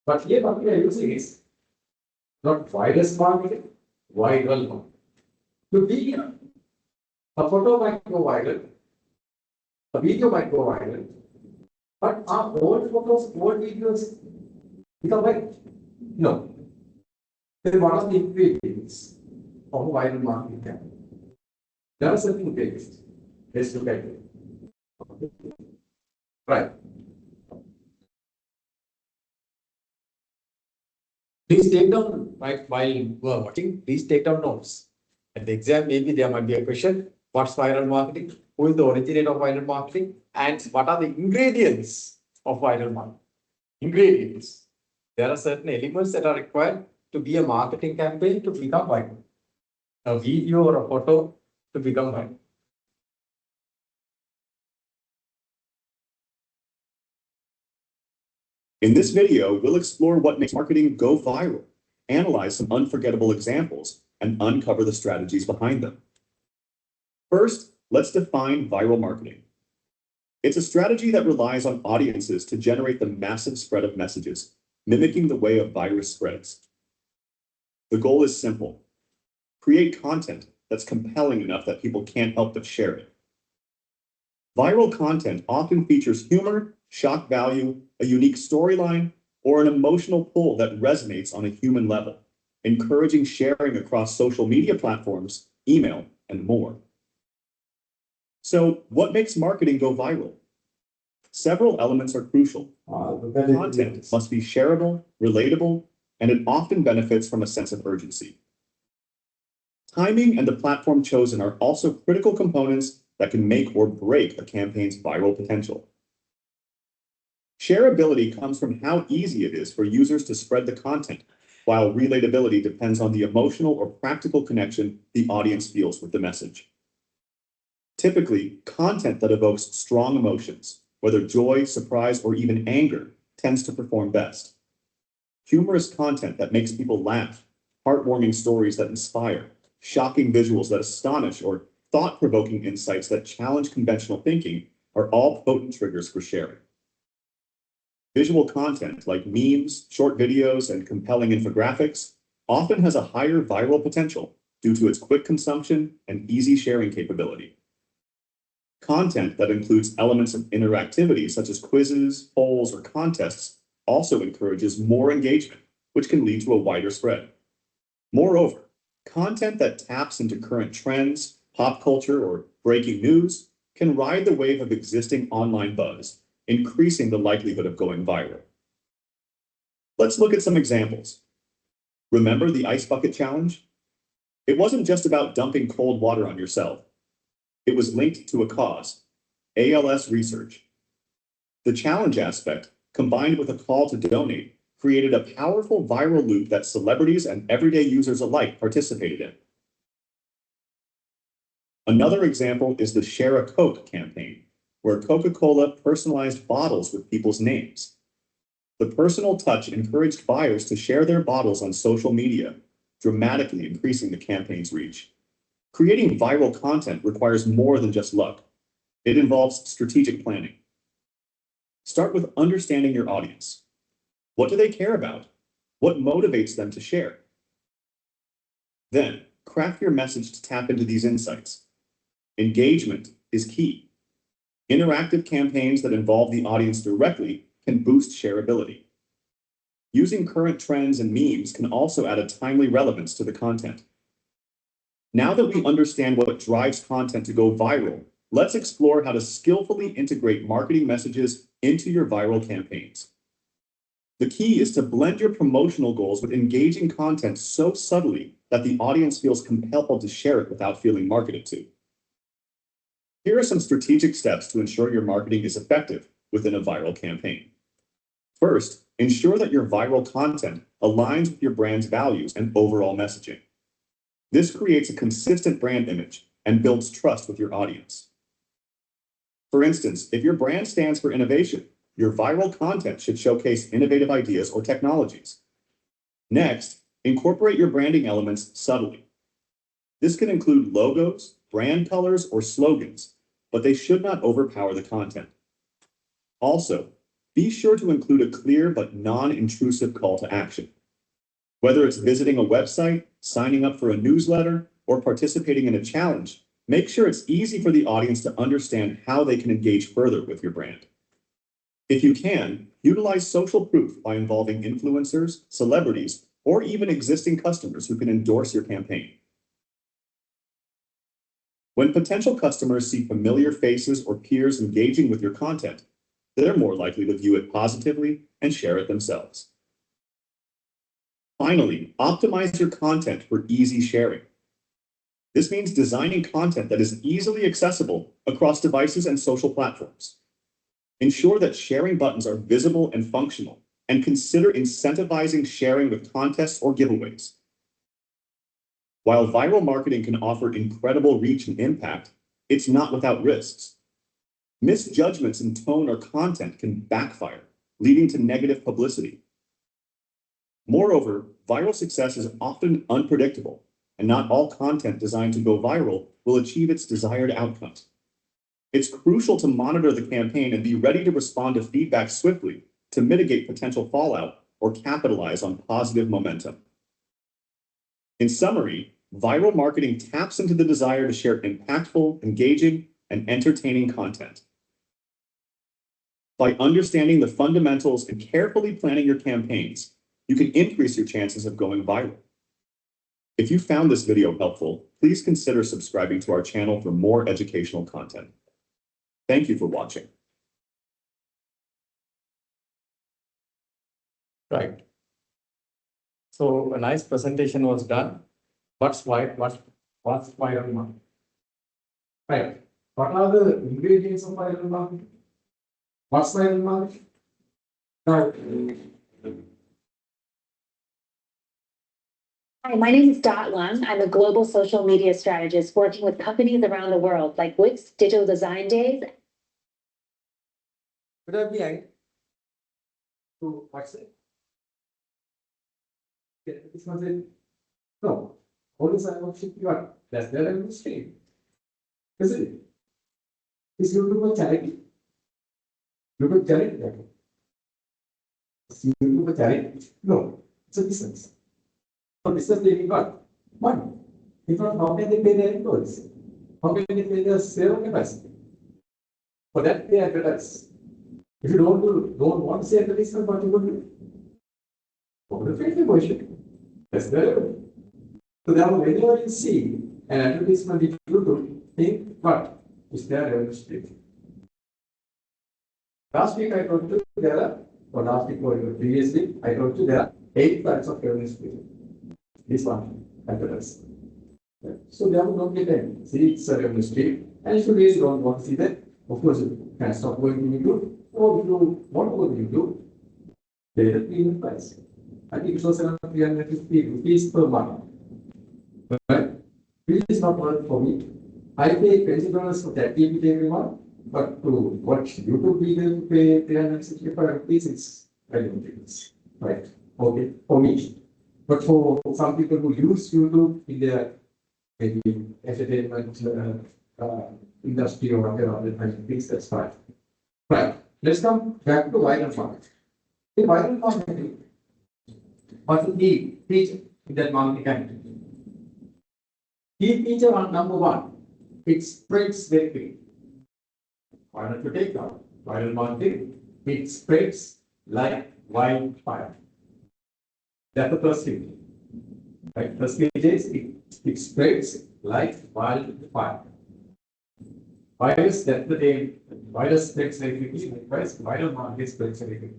But here what we are using is not virus marketing, viral marketing. To be a photo might go viral, a video might go viral, but are old photos, old videos become viral? No. Then what are the ingredients of a viral marketing campaign? There are certain things. Let's look at it. Right. Please take down, right, while you are watching, please take down notes. At the exam, maybe there might be a question, what's viral marketing? Who is the originator of viral marketing? And what are the ingredients of viral marketing? Ingredients. There are certain elements that are required to be a marketing campaign to become viral. A video or a photo to become viral. In this video, we'll explore what makes marketing go viral, analyze some unforgettable examples, and uncover the strategies behind them. First, let's define viral marketing. It's a strategy that relies on audiences to generate the massive spread of messages, mimicking the way a virus spreads. The goal is simple: create content that's compelling enough that people can't help but share it. Viral content often features humor, shock value, a unique storyline, or an emotional pull that resonates on a human level, encouraging sharing across social media platforms, email, and more. So, what makes marketing go viral? Several elements are crucial. Content must be shareable, relatable, and it often benefits from a sense of urgency. Timing and the platform chosen are also critical components that can make or break a campaign's viral potential. Shareability comes from how easy it is for users to spread the content, while relatability depends on the emotional or practical connection the audience feels with the message. Typically, content that evokes strong emotions, whether joy, surprise, or even anger, tends to perform best. Humorous content that makes people laugh, heartwarming stories that inspire, shocking visuals that astonish, or thought-provoking insights that challenge conventional thinking are all potent triggers for sharing. Visual content like memes, short videos, and compelling infographics often has a higher viral potential due to its quick consumption and easy sharing capability. Content that includes elements of interactivity such as quizzes, polls, or contests also encourages more engagement, which can lead to a wider spread. Moreover, content that taps into current trends, pop culture, or breaking news can ride the wave of existing online buzz, increasing the likelihood of going viral. Let's look at some examples. Remember the ice bucket challenge? It wasn't just about dumping cold water on yourself. It was linked to a cause, ALS research. The challenge aspect, combined with a call to donate, created a powerful viral loop that celebrities and everyday users alike participated in. Another example is the Share a Coke campaign, where Coca-Cola personalized bottles with people's names. The personal touch encouraged buyers to share their bottles on social media, dramatically increasing the campaign's reach. Creating viral content requires more than just luck. It involves strategic planning. Start with understanding your audience. What do they care about? What motivates them to share? Then, craft your message to tap into these insights. Engagement is key. Interactive campaigns that involve the audience directly can boost shareability. Using current trends and memes can also add a timely relevance to the content. Now that we understand what drives content to go viral, let's explore how to skillfully integrate marketing messages into your viral campaigns. The key is to blend your promotional goals with engaging content so subtly that the audience feels compelled to share it without feeling marketed to. Here are some strategic steps to ensure your marketing is effective within a viral campaign. First, ensure that your viral content aligns with your brand's values and overall messaging. This creates a consistent brand image and builds trust with your audience. For instance, if your brand stands for innovation, your viral content should showcase innovative ideas or technologies. Next, incorporate your branding elements subtly. This can include logos, brand colors, or slogans, but they should not overpower the content. Also, be sure to include a clear but non-intrusive call to action. Whether it's visiting a website, signing up for a newsletter, or participating in a challenge, make sure it's easy for the audience to understand how they can engage further with your brand. If you can, utilize social proof by involving influencers, celebrities, or even existing customers who can endorse your campaign. When potential customers see familiar faces or peers engaging with your content, they're more likely to view it positively and share it themselves. Finally, optimize your content for easy sharing. This means designing content that is easily accessible across devices and social platforms. Ensure that sharing buttons are visible and functional, and consider incentivizing sharing with contests or giveaways. While viral marketing can offer incredible reach and impact, it's not without risks. Misjudgments in tone or content can backfire, leading to negative publicity. Moreover, viral success is often unpredictable, and not all content designed to go viral will achieve its desired outcomes. It's crucial to monitor the campaign and be ready to respond to feedback swiftly to mitigate potential fallout or capitalize on positive momentum. In summary, viral marketing taps into the desire to share impactful, engaging, and entertaining content. By understanding the fundamentals and carefully planning your campaigns, you can increase your chances of going viral. If you found this video helpful, please consider subscribing to our channel for more educational content. Thank you for watching. Right. So a nice presentation was done. What's viral marketing? Right. What are the ingredients of viral marketing? What's viral marketing? Right. Hi, my name is Dot Lung. I'm a global social media strategist working with companies around the world like Wix, Digital Design Days. Could I be angry? To what's it? This was it. No. All this I want to you. That's their revenue stream. Isn't it? Is YouTube a charity? YouTube charity? Is YouTube a charity? No. It's a business. For business, they got money. If not, how can they pay their employees? How can they pay their sale capacity? For that, they advertise. If you don't want to see advertisement, what you will do? Go to the Facebook question. That's the revenue. So now, whenever you see an advertisement in YouTube, think what is their revenue stream? Last week I told you there are, or last week or previous week, I told you there are 8 types of revenue stream. This one, advertising. So they don't get any. See, it's a revenue stream. And if you really don't want to see that, of course, you can stop going to YouTube. Or if you want to go to YouTube, pay the premium price. I think it was around 350 rupees per month. Right? Which is not worth for me. I pay $20 for that TV every month, but to watch YouTube video to pay 365 rupees, it's very ridiculous. Right? Okay, for me. But for some people who use YouTube in their maybe entertainment industry or whatever other kinds of things, that's fine. Right. Let's come back to viral marketing. In viral marketing, what's the key feature in that marketing campaign? Key feature on number 1, it spreads very quickly. Why don't you take that? Viral marketing, it spreads like wildfire. That's the first thing. Right? First thing is it spreads like wildfire. Virus, that's the name. Virus spreads very quickly. Viral marketing spreads very quickly.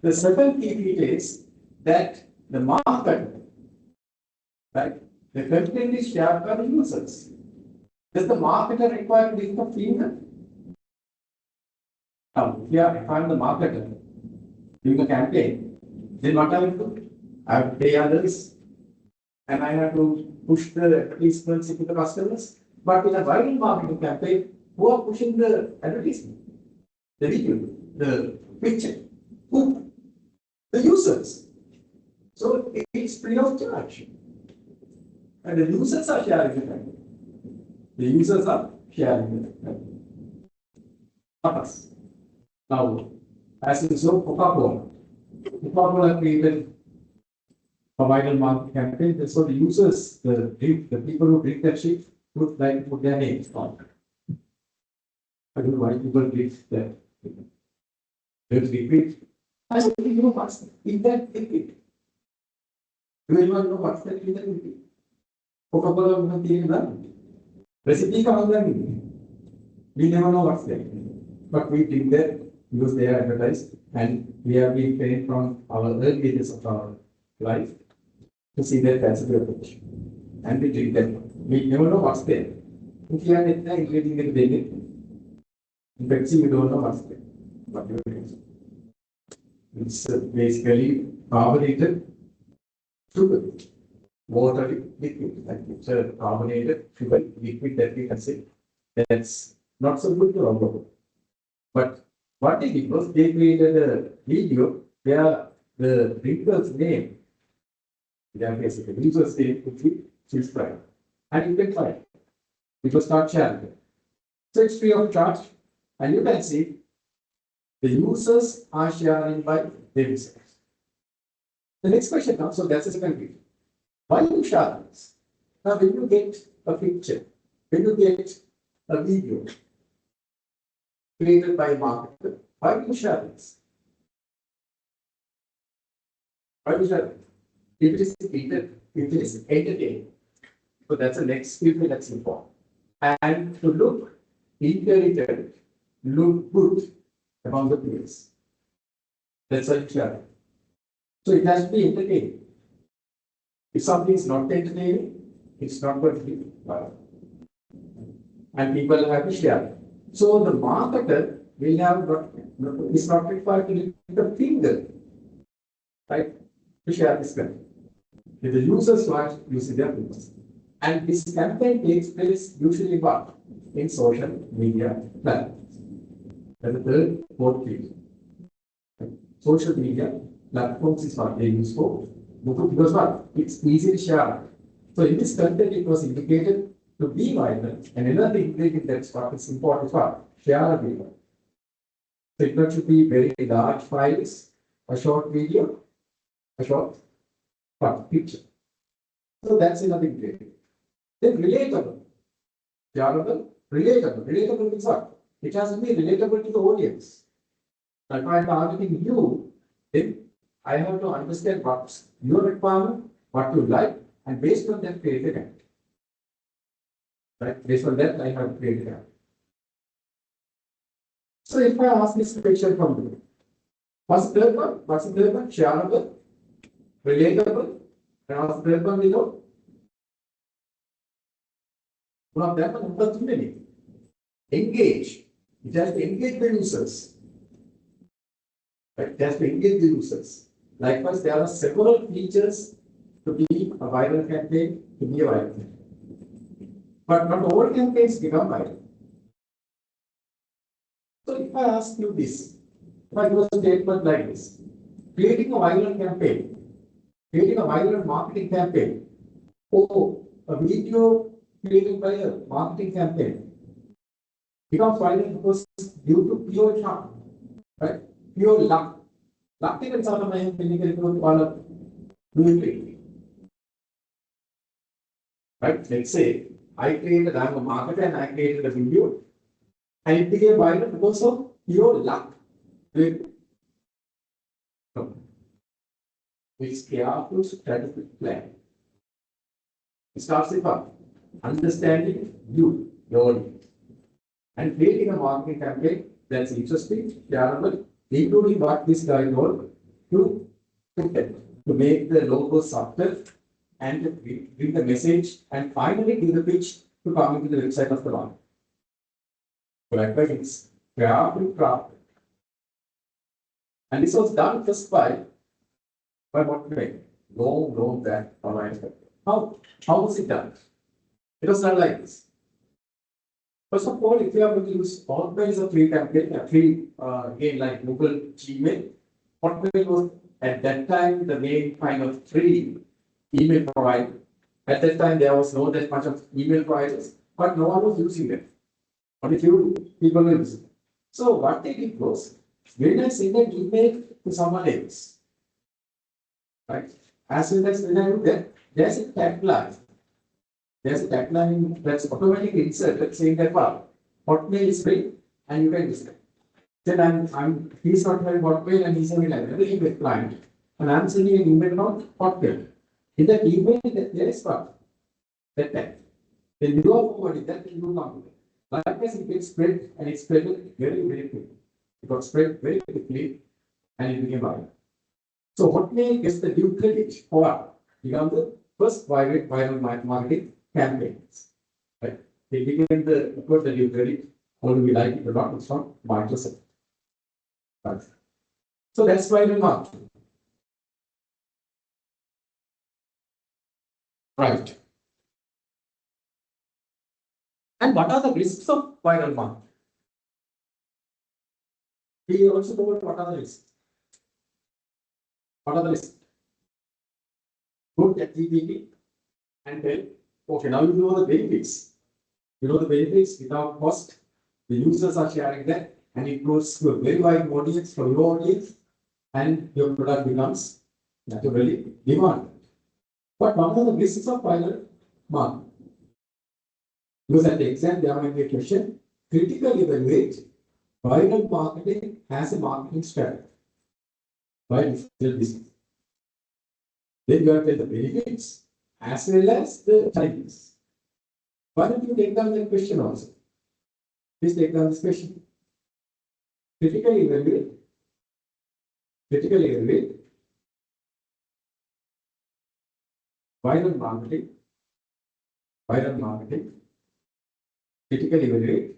The second key feature is that the marketer, right? The content is shared by the users. Does the marketer require to become a female? Now, here, if I'm the marketer doing a campaign, then what I will do? I have to pay others and I have to push the advertisements into the customers. But in a viral marketing campaign, who are pushing the advertisement? The video, the picture. Who? The users. So it's free of charge. And the users are sharing it. The users are sharing it. Not us. Now, as you saw, Coca-Cola created a viral marketing campaign. So the users, the people who drink that shit, would like to put their names on it. I don't know why people drink that. There's liquid. I said, you know what's in that liquid? Do anyone know what's the creativity? Coca-Cola recipe we never know what's there. But we think that because they are advertised and we have been trained from our early days of our life to see that that's a good approach. And we drink that. We never know what's there. If you are including the baby, in Pepsi, you don't know what's there. What you do. It's basically carbonated sugar, water liquid. Like it's a carbonated sugar liquid that we can say that's not so good to our body. But what they did was they created a video where the drinker's name, their basically user's name could be subscribed. And you can try it. It was not shared. So it's free of charge. And you can see the users are sharing by themselves. The next question comes, so that's the second question. Why do you share this? Now, when you get a picture, when you get a video created by a marketer, why do you share this? Why do you share it? If it is created, if it is entertaining, so that's the next filter that's important. And to look intelligent, look good among the peers. That's why you share it. So it has to be entertaining. If something is not entertaining, it's not going to be viral. And people have to share it. So the marketer will have is not required to lift the finger, right? To share this campaign. If the users watch using their fingers. And this campaign takes place usually what? In social media platforms. That's the third, fourth field. Social media platforms is what they use for. Because what? It's easy to share. So in this content, it was indicated to be viral, and another ingredient that's what is important for shareability. So it should be very large files, a short video, a short picture. So that's another ingredient. Then relatable. Shareable, relatable. Relatable means what? It has to be relatable to the audience. If I'm targeting you, then I have to understand what's your requirement, what you like, and based on that, create a campaign. Right? Based on that, I have to create a campaign. So if I ask this question from you, what's the third one? What's the third one? Shareable, relatable, and what's the third one below? One of them, number 3, engage. It has to engage the users. Right? It has to engage the users. Likewise, there are several features to be a viral campaign, to be a viral campaign. But not all campaigns become viral. So if I ask you this, if I do a statement like this, creating a viral campaign, creating a viral marketing campaign, or a video created by a marketing campaign becomes viral because due to pure luck, right? Pure luck. Luck is out of my right? Let's say I'm a marketer and I created a video and it became viral because of pure luck. It's careful strategic plan. It starts with what? Understanding you, your audience, and creating a marketing campaign that's interesting, shareable, including what this guy told to make the logo subtle and to bring the message and finally give the pitch to come into the website of the market. So likewise, it's carefully crafted. And this was done just by what way? Long back from my perspective. How was it done? It was done like this. First of all, if you are going to use Hotmail is a free campaign, again like Google Gmail, Hotmail was at that time the main kind of free email provider. At that time there was not that much of email providers, but no one was using them. Only few people were using them. So what they did was, when I send an email to someone else, right? As soon as when I do that, there's a tagline. There's a tagline that's automatically inserted saying that Hotmail is free and you can use it. Then he's not having Hotmail and he's having another email client, and I'm sending an email from Hotmail. In that email, there is what? That time. Then you are forwarding that will do not. Likewise, it gets spread and it's spread very, very quickly. It got spread very quickly and it became viral. So what may gets the due credit for become the first viral marketing campaigns. Right? They became the of course the due credit, whether we like it or not, it's from Microsoft. Right. So that's viral marketing. Right. And what are the risks of viral marketing? We also know what are the risks. What are the risks? Good activity and then, okay, now you know the benefits. You know the benefits without cost. The users are sharing that and it goes to a very wide audience for your audience and your product becomes naturally demanded. But what are the risks of viral marketing? Because at the exam, there might be a question, critically evaluate viral marketing as a marketing strategy. By digital business. Then you have to the benefits as well as the challenges. Why don't you take down that question also? Please take down this question. Critically evaluate viral marketing, critically evaluate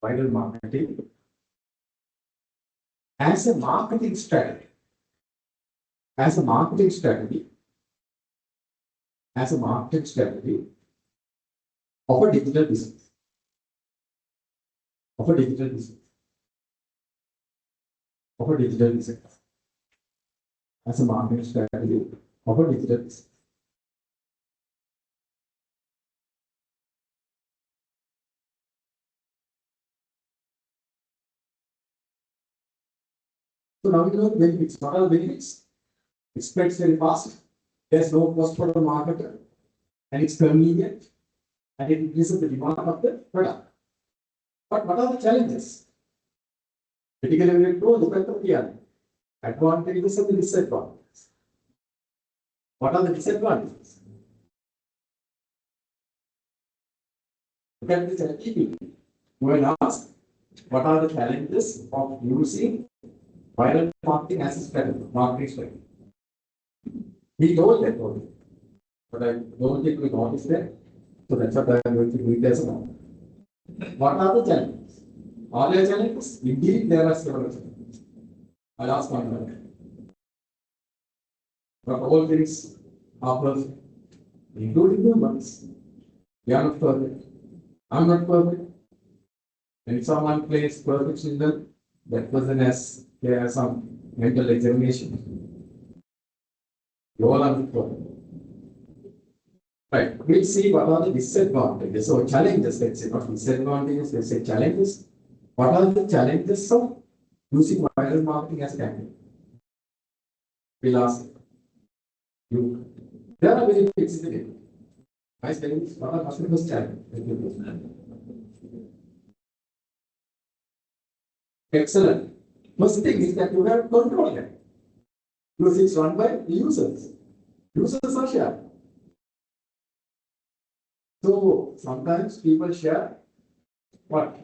viral marketing as a marketing strategy. As a marketing strategy of a digital business. Of a digital business. As a marketing strategy of a digital business. So now you know the benefits. What are the benefits? It spreads very fast. There's no cost for the marketer, and it's convenient, and it increases the demand of the product. But what are the challenges? Critically, we will look at the advantages and the disadvantages. What are the disadvantages? Look at this activity. When asked, what are the challenges of using viral marketing as a strategy, marketing strategy? He told that already, but I don't think we noticed that. So that's what I am going to do it as a moment. What are the challenges? Are there challenges? Indeed, there are several challenges. I'll ask one more. But all things are perfect, including humans. We are not perfect. I'm not perfect. When someone plays perfect children, that person has some mental examination. You all are not perfect. Right. We'll see what are the disadvantages or challenges, let's say, not disadvantages, let's say challenges. What are the challenges of using viral marketing as a campaign? We'll ask you. There are benefits, isn't it? Nice benefits. What are the first challenges? Excellent. First thing is that you have control it. Because it's run by the users. Users are sharing. So sometimes people share what?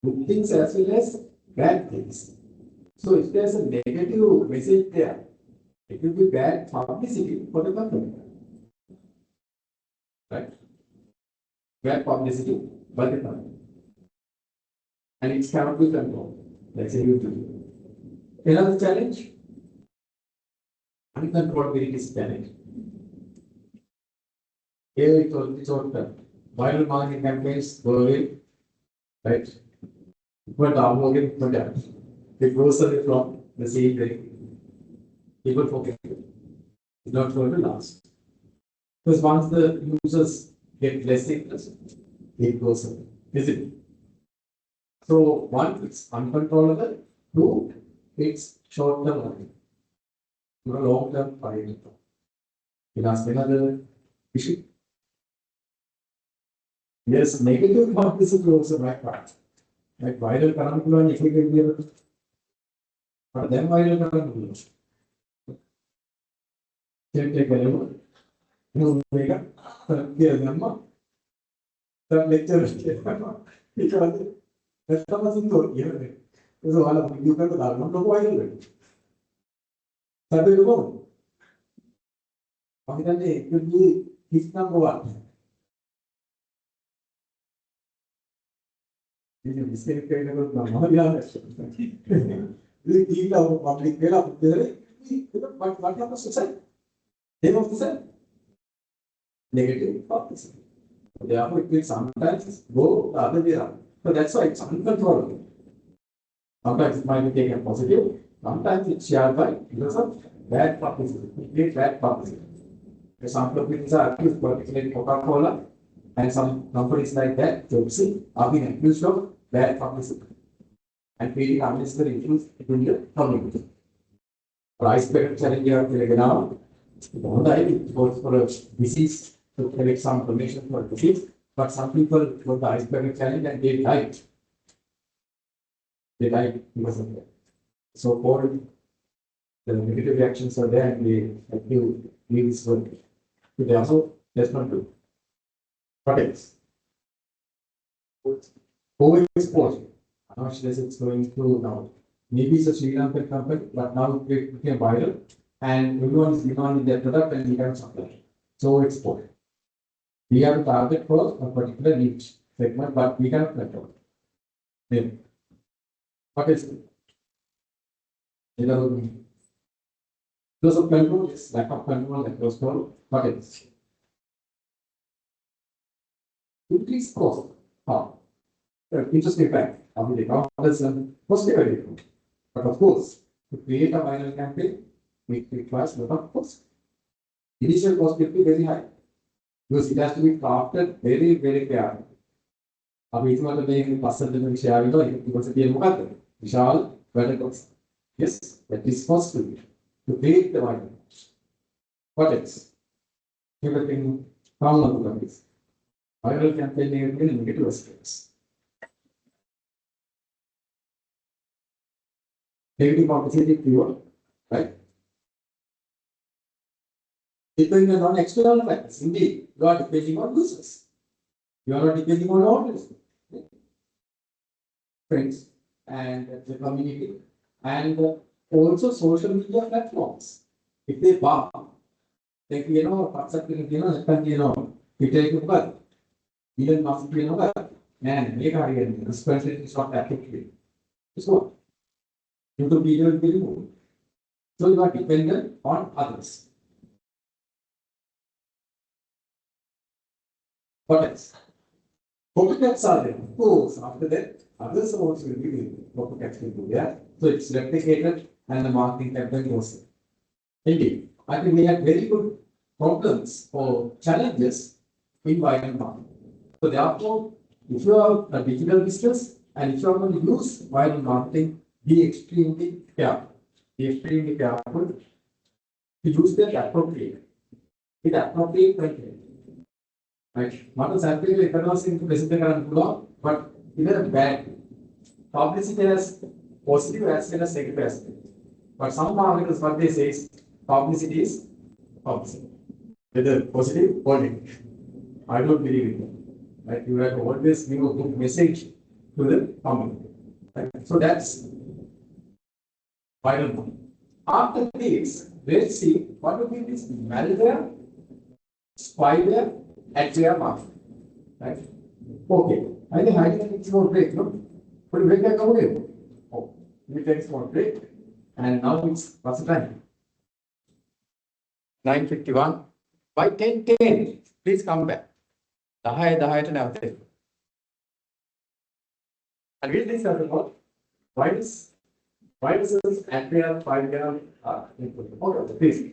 Good things as well as bad things. So if there's a negative message there, it will be bad publicity for the company. Right? Bad publicity by the company. And it cannot be controlled. Let's say YouTube. Another challenge? Uncontrollability is challenge. Here it was viral marketing campaigns go away, right? But downloading products, it goes away from the same day. People forget it. It's not going to last. Because once the users get less interest, it goes away. Is it? So one, it's uncontrollable. Two, it's short-term, long-term fight. We'll ask another issue. Yes, negative publicity also my part. Like viral current and negative, but then viral current. Take a look. මේක කියනවා තම lecture කියනවා ඊට පස්සේ නැත්තම සින්දෝ කියන්නේ ඒක ඔයාලා video කරලා දාන්න ලොකු වයින් වෙනවා සැබේ ලොකු මම හිතන්නේ ඒකදී 30 නම් ගෝවා ඉතින් විශ්ලේෂණය කරනකොට මම හරියට ඉතින් කීලා පබ්ලික් වෙලා පුතේ ඒක what happens to say they have to say negative thoughts. Therefore, it will sometimes go the other way around. So that's why it's uncontrollable. Sometimes it might be taken positive, sometimes it's shared by because of bad publicity. It creates bad publicity. Some companies are accused, particularly Coca-Cola, and some companies like that, Pepsi, are being accused of bad publicity and creating unnecessary issues in the community. Price better challenge now. It goes for a disease to collect some donation for disease, but some people got the icebreaker challenge and they died. They died because of that. So called the negative reactions are there and they have to leave this work. They also let's not do. What else? Overexposure. I'm not sure it's going through now. Maybe it's a Sri Lankan company, but now it became viral and everyone is demanding their product and we can supply. So export. We have to target for a particular niche segment, but we cannot control. Then, what is it? Those of control is lack of control, lack of control. What else? Increase cost. How? Interesting fact. I mean, there's a positive. But of course, to create a viral campaign, it requires a lot of cost. Initial cost will be very high because it has to be crafted very, very carefully. अब इसमें तो नहीं पसंद में विषय आ गया तो because ये मुकाबले विशाल better cost. Yes, that is possible to create the viral. What else? Everything common to this. Viral campaign in negative aspects. Negative publicity pure, right? Depending on external factors. Indeed, you are depending on users. You are not depending on audience, friends, and the community, and also social media platforms. If they bar, like we take a cut, even must be no cut, and make a responsibility is not applicable. So what? YouTube video will be removed. So you are dependent on others. What else? Copycats are there. Of course, after that, others also will be doing copycats will do that. So it's replicated and the marketing campaign goes in. Indeed, I think we had very good problems or challenges in viral marketing. So therefore, if you are a digital business and if you are going to use viral marketing, be extremely careful. Be extremely careful to use that appropriate. With appropriate content. Right? Not a sample economics into present but either bad. Publicity has positive as well as negative aspect. But some marketers what they say is publicity is publicity. Whether positive or negative. I don't believe in that. Right? You have to always give a good message to the community. Right? So that's viral marketing. After this, let's see what will be this malware, spyware, adware marketing. Right? Okay. I think I can take small break, no? But break back over. Oh, we take small break. And now it's what's the time? 9:51. By 10:10, please come back. 10 now. And we'll discuss about why does adware, spyware are important. Okay, please.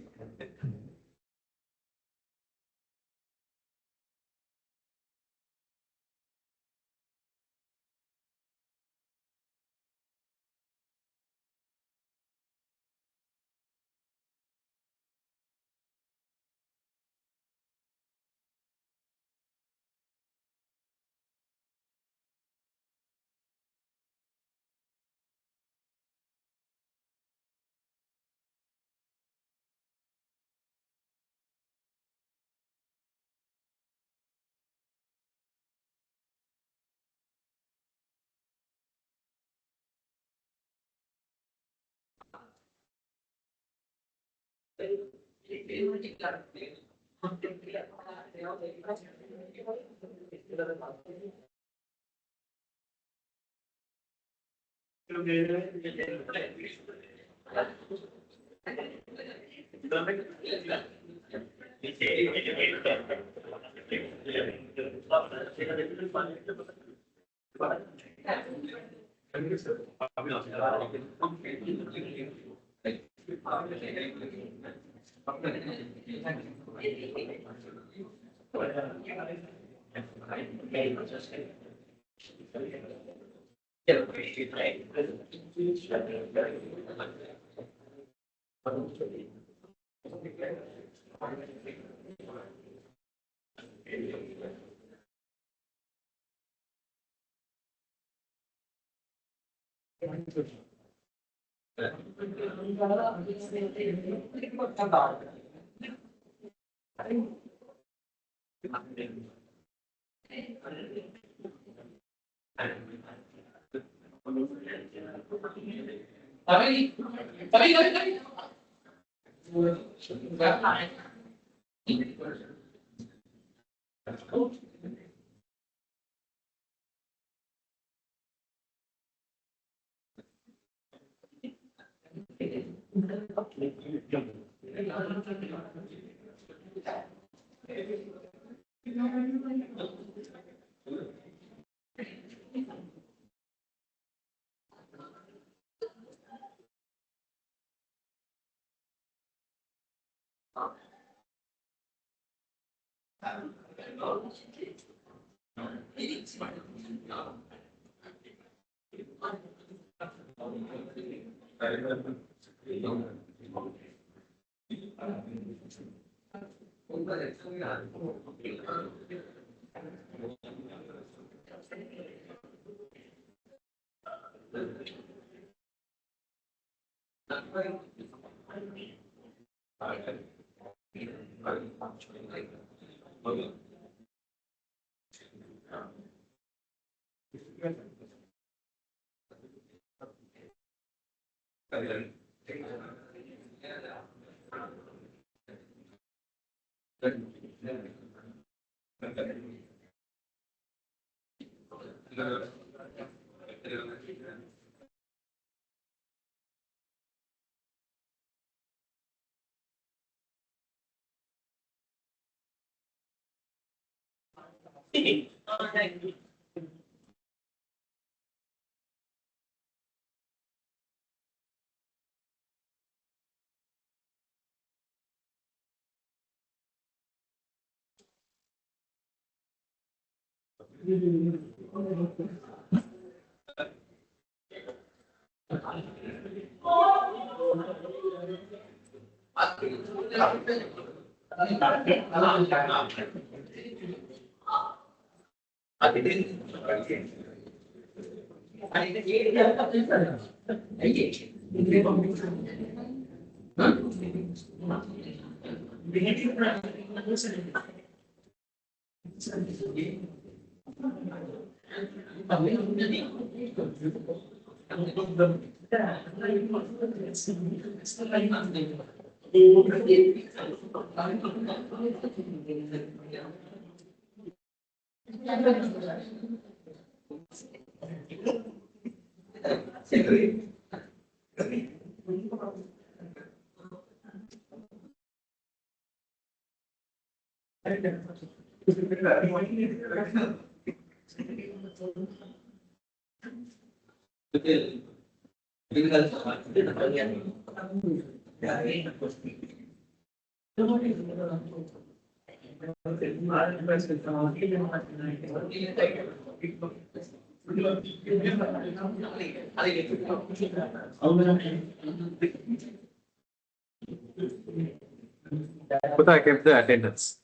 But I kept the attendance.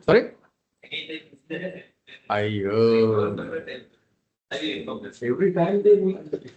Sorry? Ayo. Every time they meet.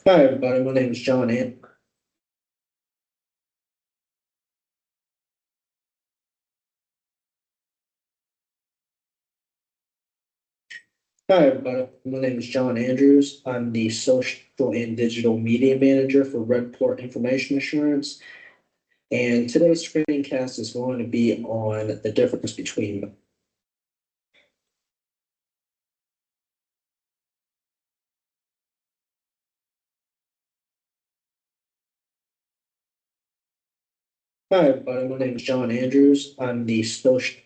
Hi, everybody. My name is John An- Hi, everybody. My name is John Andrews. I'm the social and digital media manager for Redport Information Assurance. And today's screencast is going to be on the difference between Hi, everybody. My name is John Andrews. I'm the social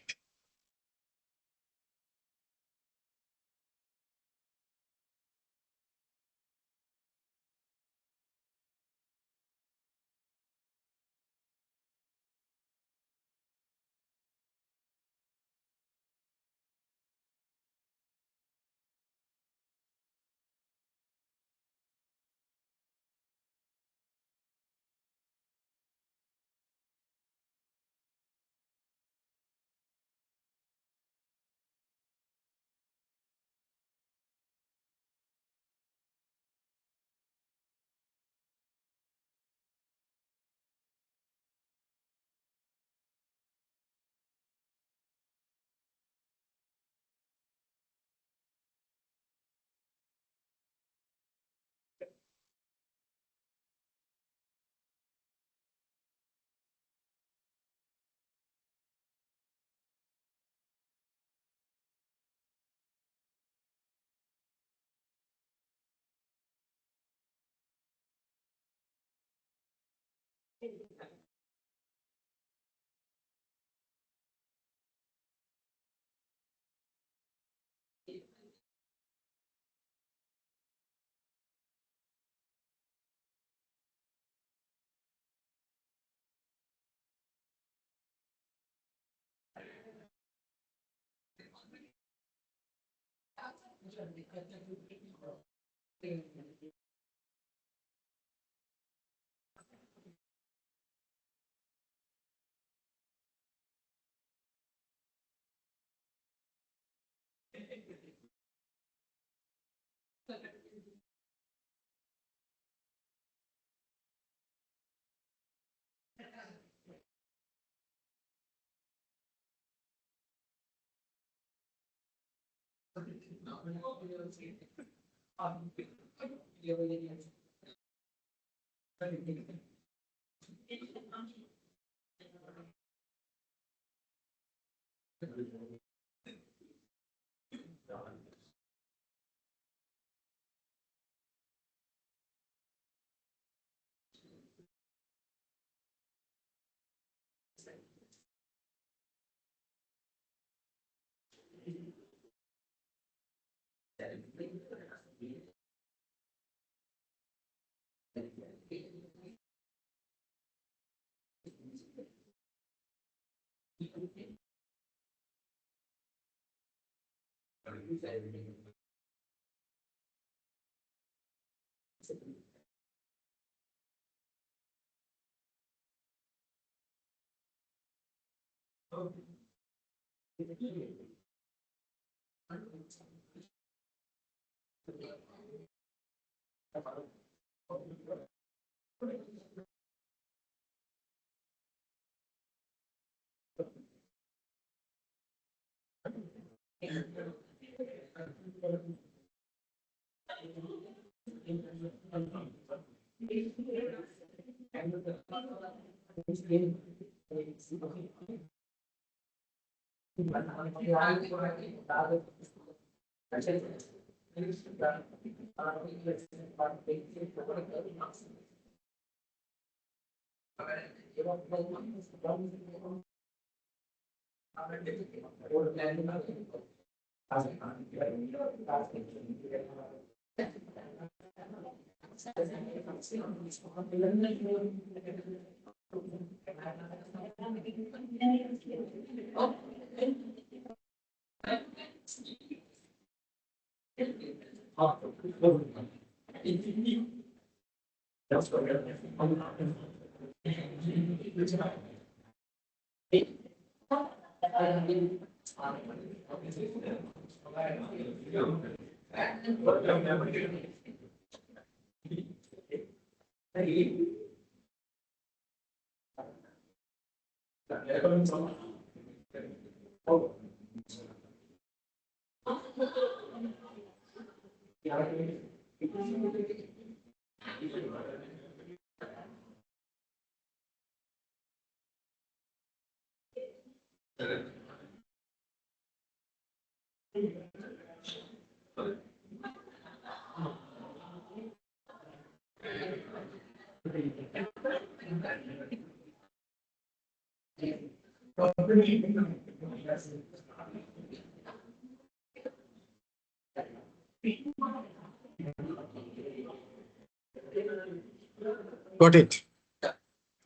Got it.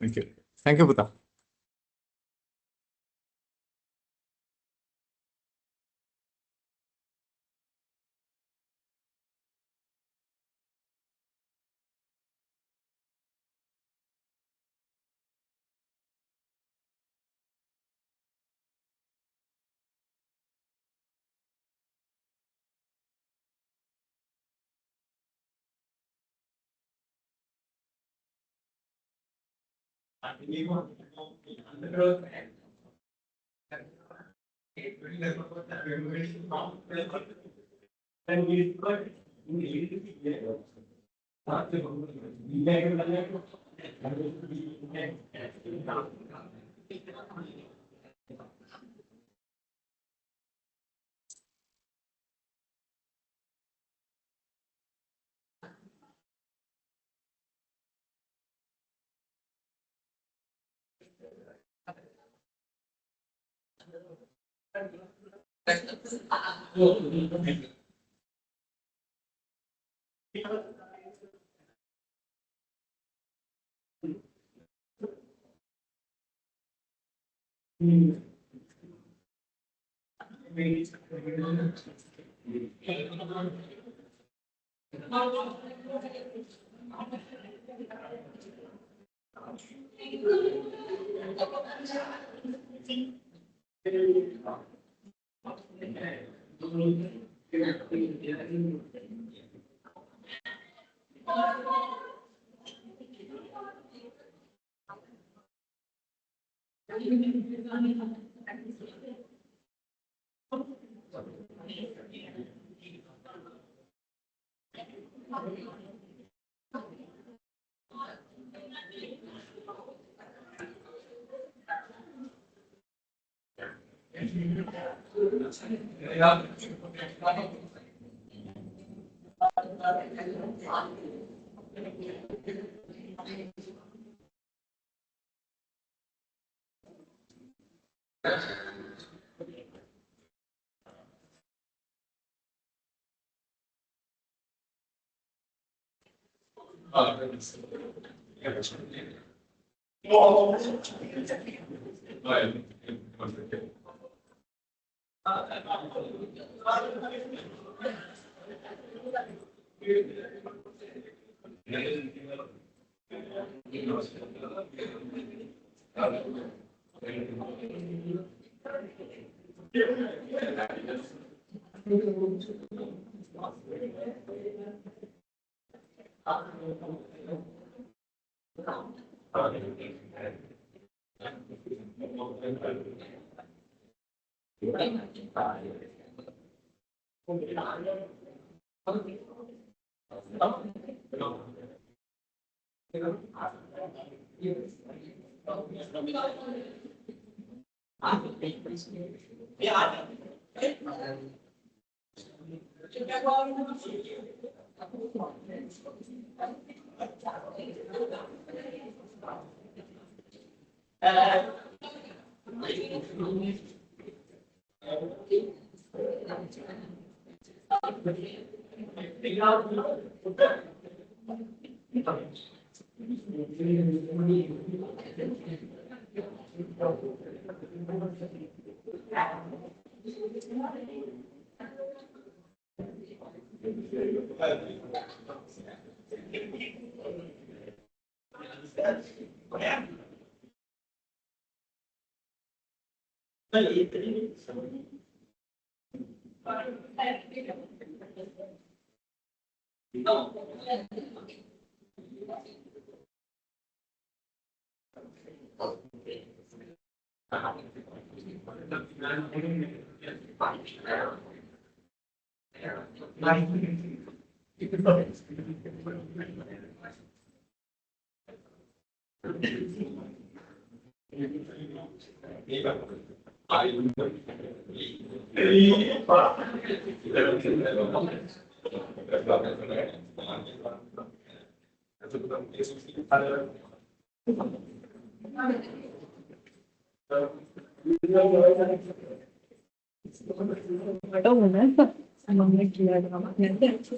Thank you. Thank you, Buddha.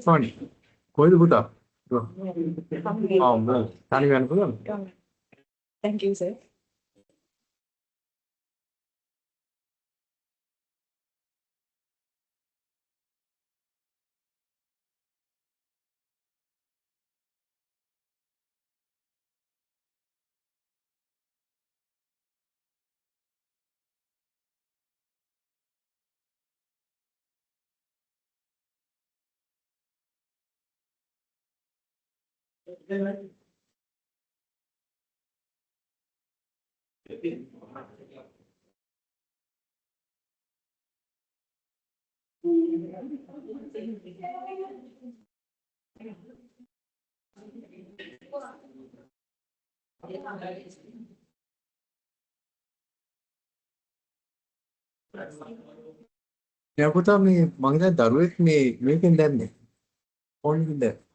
Funny. Koy da bu da. Tamam. Tani ben bunu mu? Thank you, sir. Ya පුතා මේ මං හිතන්නේ දරුවෙක් මේ මේකෙන් දැම්මේ. Phone එකෙන් දැම්මේ.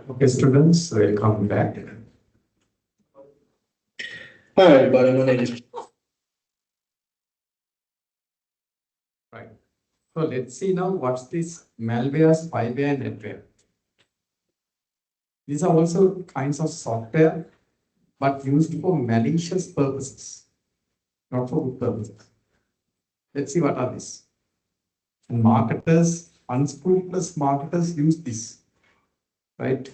Okay, students, welcome back. Hi, everybody. My name is Right. So let's see now what's this malware, spyware, and netware. These are also kinds of software, but used for malicious purposes, not for good purposes. Let's see what are these. And marketers, unscrupulous marketers use this, right?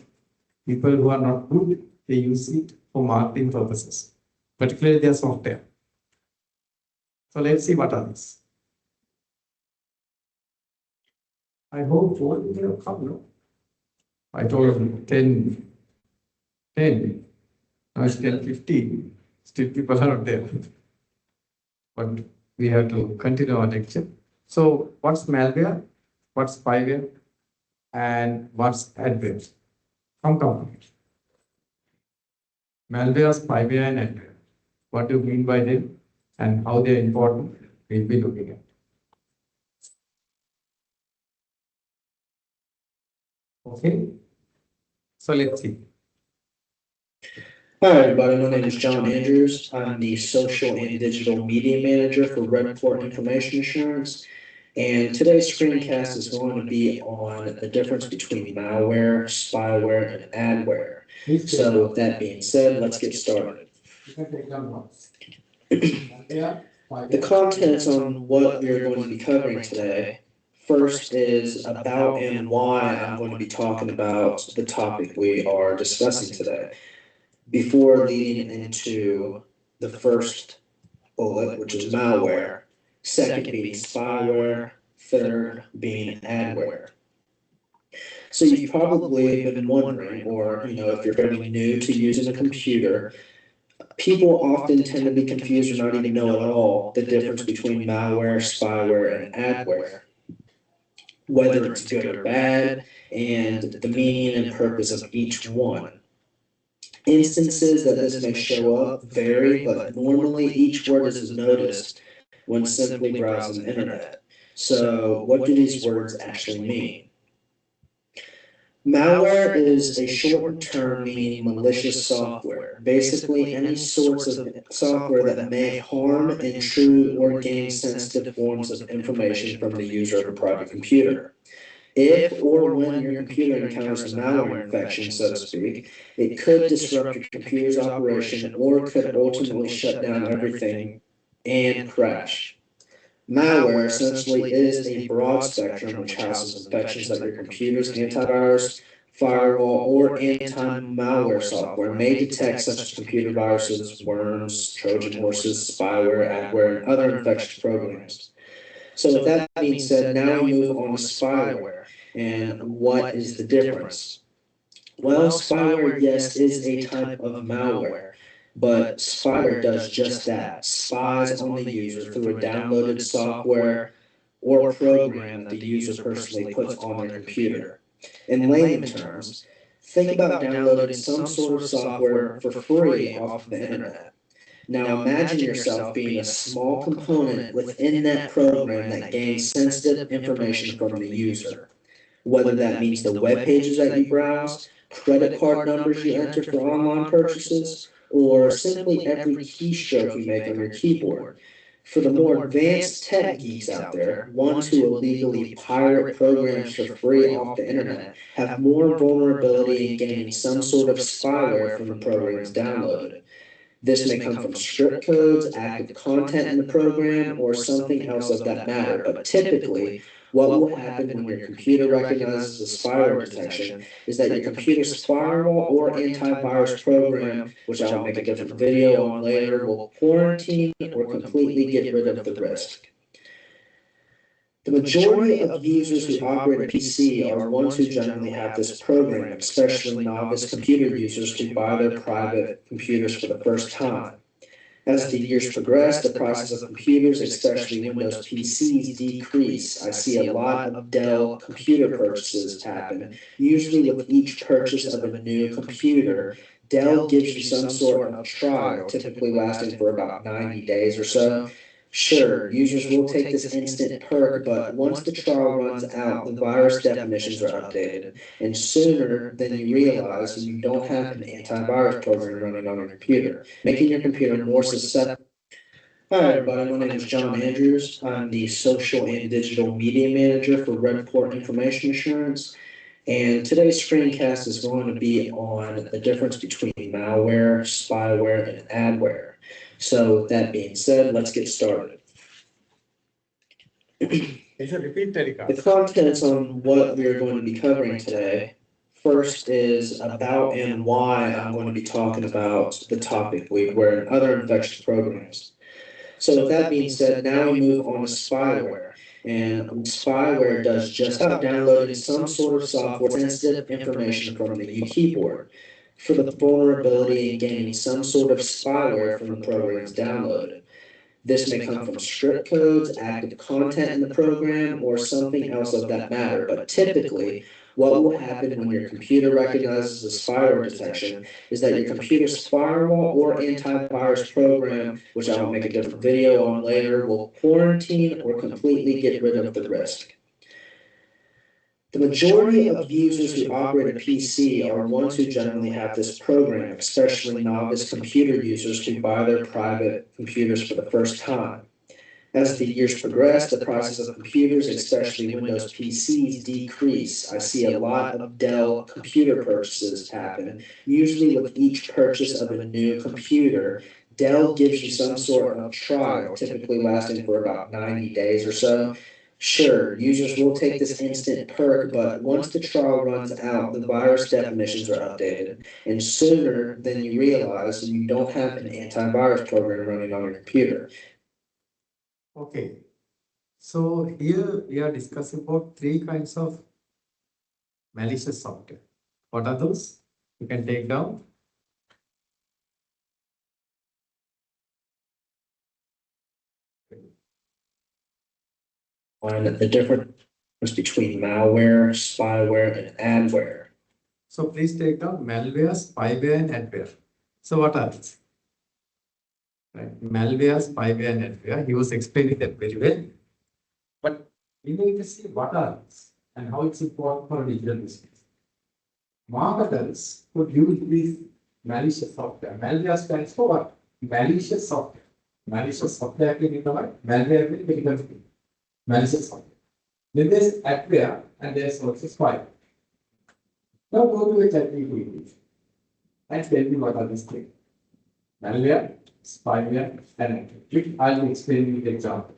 People who are not good, they use it for marketing purposes, particularly their software. So let's see what are these. I hope one will come, no? I told them 10. Now it's 10:15. Still people are not there. But we have to continue our lecture. So what's malware? What's spyware? And what's adware? Come. Malware, spyware, and adware. What do you mean by them and how they are important? We'll be looking at. Okay. So let's see. Hi, everybody. My name is John Andrews. I'm the Social and Digital Media Manager for Redport Information Assurance. And today's screencast is going to be on the difference between malware, spyware, and adware. So with that being said, let's get started. You can take down once. The contents on what we're going to be covering today. First is about and why I'm going to be talking about the topic we are discussing today, before leading into the first bullet, which is malware, second being spyware, third being adware. So you've probably been wondering, or if you're fairly new to using a computer, people often tend to be confused or not even know at all the difference between malware, spyware, and adware, whether it's good or bad, and the meaning and purpose of each one. Instances that this may show up vary, but normally each word is noticed when simply browsing the internet. So what do these words actually mean? Malware is a shortened term meaning malicious software. Basically, any sorts of software that may harm, intrude, or gain sensitive forms of information from the user of a private computer. If or when your computer encounters a malware infection, so to speak, it could disrupt your computer's operation or could ultimately shut down everything and crash. Malware essentially is a broad spectrum which houses infections that your computer's antivirus, firewall, or anti-malware software may detect, such as computer viruses, worms, Trojan horses, spyware, adware, and other infectious programs. So with that being said, now we move on to spyware. And what is the difference? Well, spyware, yes, is a type of malware, but spyware does just that. Spies on the user through a downloaded software or program that the user personally puts on their computer. In layman terms, think about downloading some sort of software for free off the internet. Now imagine yourself being a small component within that program that gains sensitive information from the user. Whether that means the web pages that you browse, credit card numbers you enter for online purchases, or simply every keystroke you make on your keyboard. For the more advanced tech geeks out there, ones who illegally pirate programs for free off the internet have more vulnerability in gaining some sort of spyware from the programs downloaded. This may come from script codes, active content in the program, or something else of that matter. But typically, what will happen when your computer recognizes the spyware detection is that your computer's firewall or antivirus program, which I'll make a different video on later, will quarantine or completely get rid of the risk. The majority of users who operate a PC are ones who generally have this program, especially novice computer users who buy their private computers for the first time. As the years progress, the prices of computers, especially Windows PCs, decrease. I see a lot of Dell computer purchases happen. Usually with each purchase of a new computer, Dell gives you some sort of trial, typically lasting for about 90 days or so. Sure, users will take this instant perk, but once the trial runs out, the virus definitions are updated. And sooner than you realize, you don't have an antivirus program running on your computer, making your computer more susceptible. Hi, everybody. My name is John Andrews. I'm the Social and Digital Media Manager for Redport Information Assurance. And today's screencast is going to be on the difference between malware, spyware, and adware. So with that being said, let's get started. It's a repeat telecast. The contents on what we're going to be covering today. First is about and why I'm going to be talking about the topic we're and other infectious programs. So with that being said, now we move on to spyware. And spyware does just that, downloading some sort of software sensitive information from the keyboard for the vulnerability in gaining some sort of spyware from the programs downloaded. This may come from script codes, active content in the program, or something else of that matter, but typically, what will happen when your computer recognizes a spyware detection is that your computer's firewall or antivirus program, which I will make a different video on later, will quarantine or completely get rid of the risk. The majority of users who operate a PC are ones who generally have this program, especially novice computer users who buy their private computers for the first time. As the years progress, the prices of computers, especially Windows PCs, decrease. I see a lot of Dell computer purchases happen. Usually with each purchase of a new computer, Dell gives you some sort of trial, typically lasting for about 90 days or so. Sure, users will take this instant perk, but once the trial runs out, the virus definitions are updated. And sooner than you realize, you don't have an antivirus program running on your computer. Okay. So here we are discussing about three kinds of malicious software. What are those? You can take down. On the difference between malware, spyware, and adware. So please take down malware, spyware, and adware. So what are these? Right. Malware, spyware, and adware. He was explaining that very well. But we need to see what are these and how it's important for digital business. Marketers could use these malicious software. Malware stands for what? Malicious software. Malicious software can be covered. Malware will be covered. Malicious software. Then there's adware and there's also spyware. Now go to ChatGPT and tell me what are these things. Malware, spyware, and adware. I'll explain with example.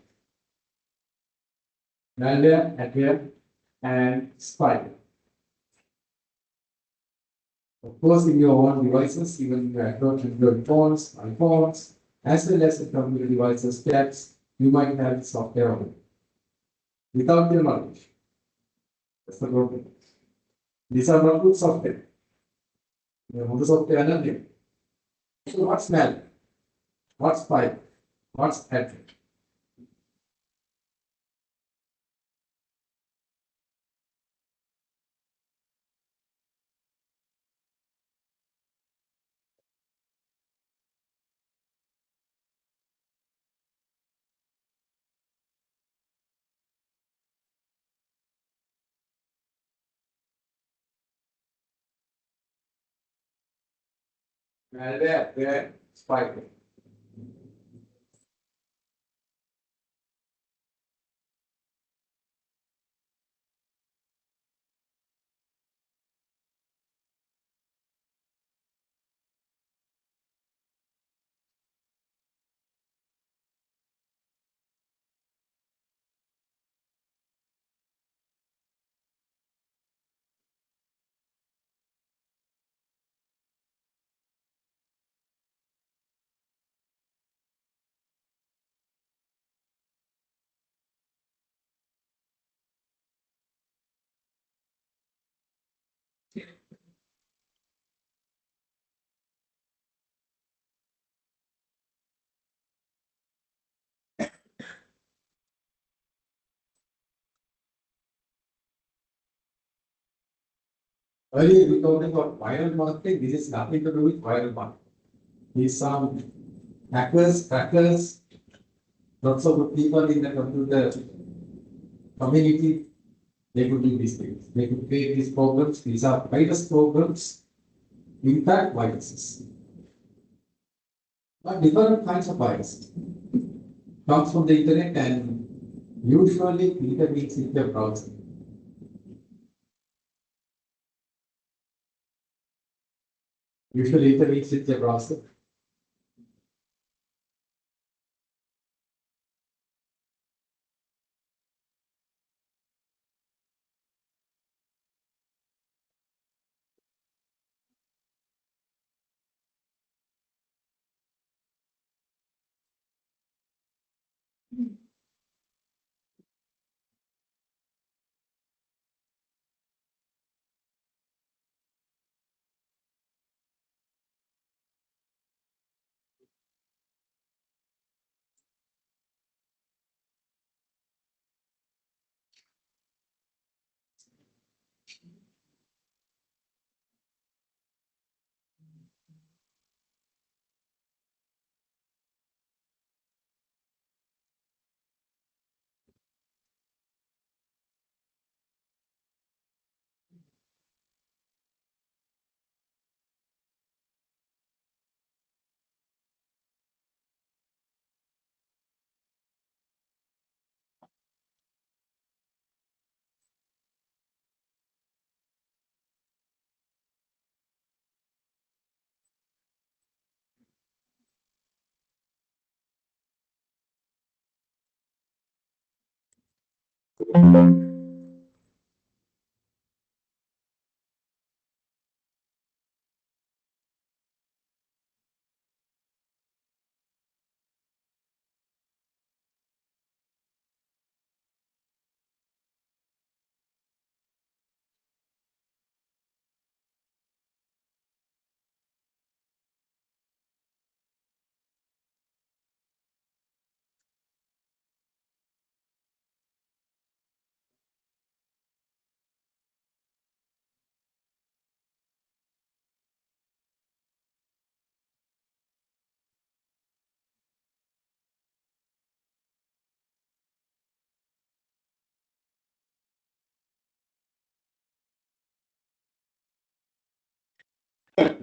Malware, adware, and spyware. Of course, in your own devices, even your Android phones, iPhones, as well as in computer devices, tabs, you might have software on it. Without your knowledge. That's the problem. These are not good software. The software are not there. So what's malware? What's spyware? What's adware? Malware, adware, spyware. Earlier we talked about viral marketing. This is nothing to do with viral marketing. These some hackers, crackers, lots of good people in the computer community, they could do these things. They could create these programs. These are virus programs, in fact viruses. But different kinds of viruses comes from the internet and usually intervenes in the browser. Usually intervenes in the browser.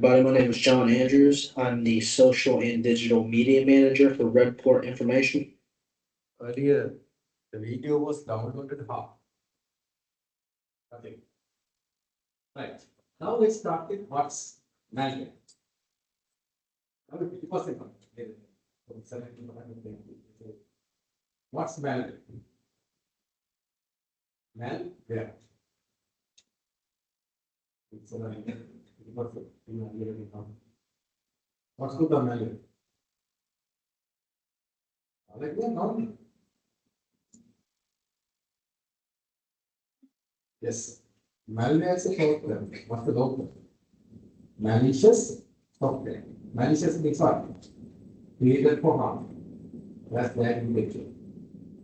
Buddy, my name is John Andrews. I'm the social and digital media manager for Redport Information. Earlier, the video was downloaded half. Okay. Right. Now let's start with what's malware. What's malware? Malware. What's good the malware? Like no. Yes. Malware is a short term. What's the long term? Malicious software. Malicious means what? Created for harm. That's bad intention.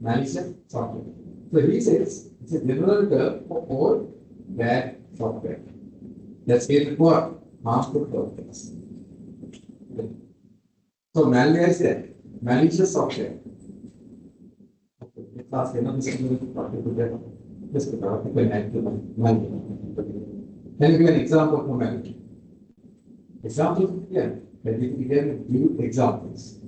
Malicious software. So he says it's a general term for all bad software. That's created for harmful purposes. So malware is that malicious software. Let's ask another malware. Can you give an example for malware? Examples? Yeah. But we can give examples.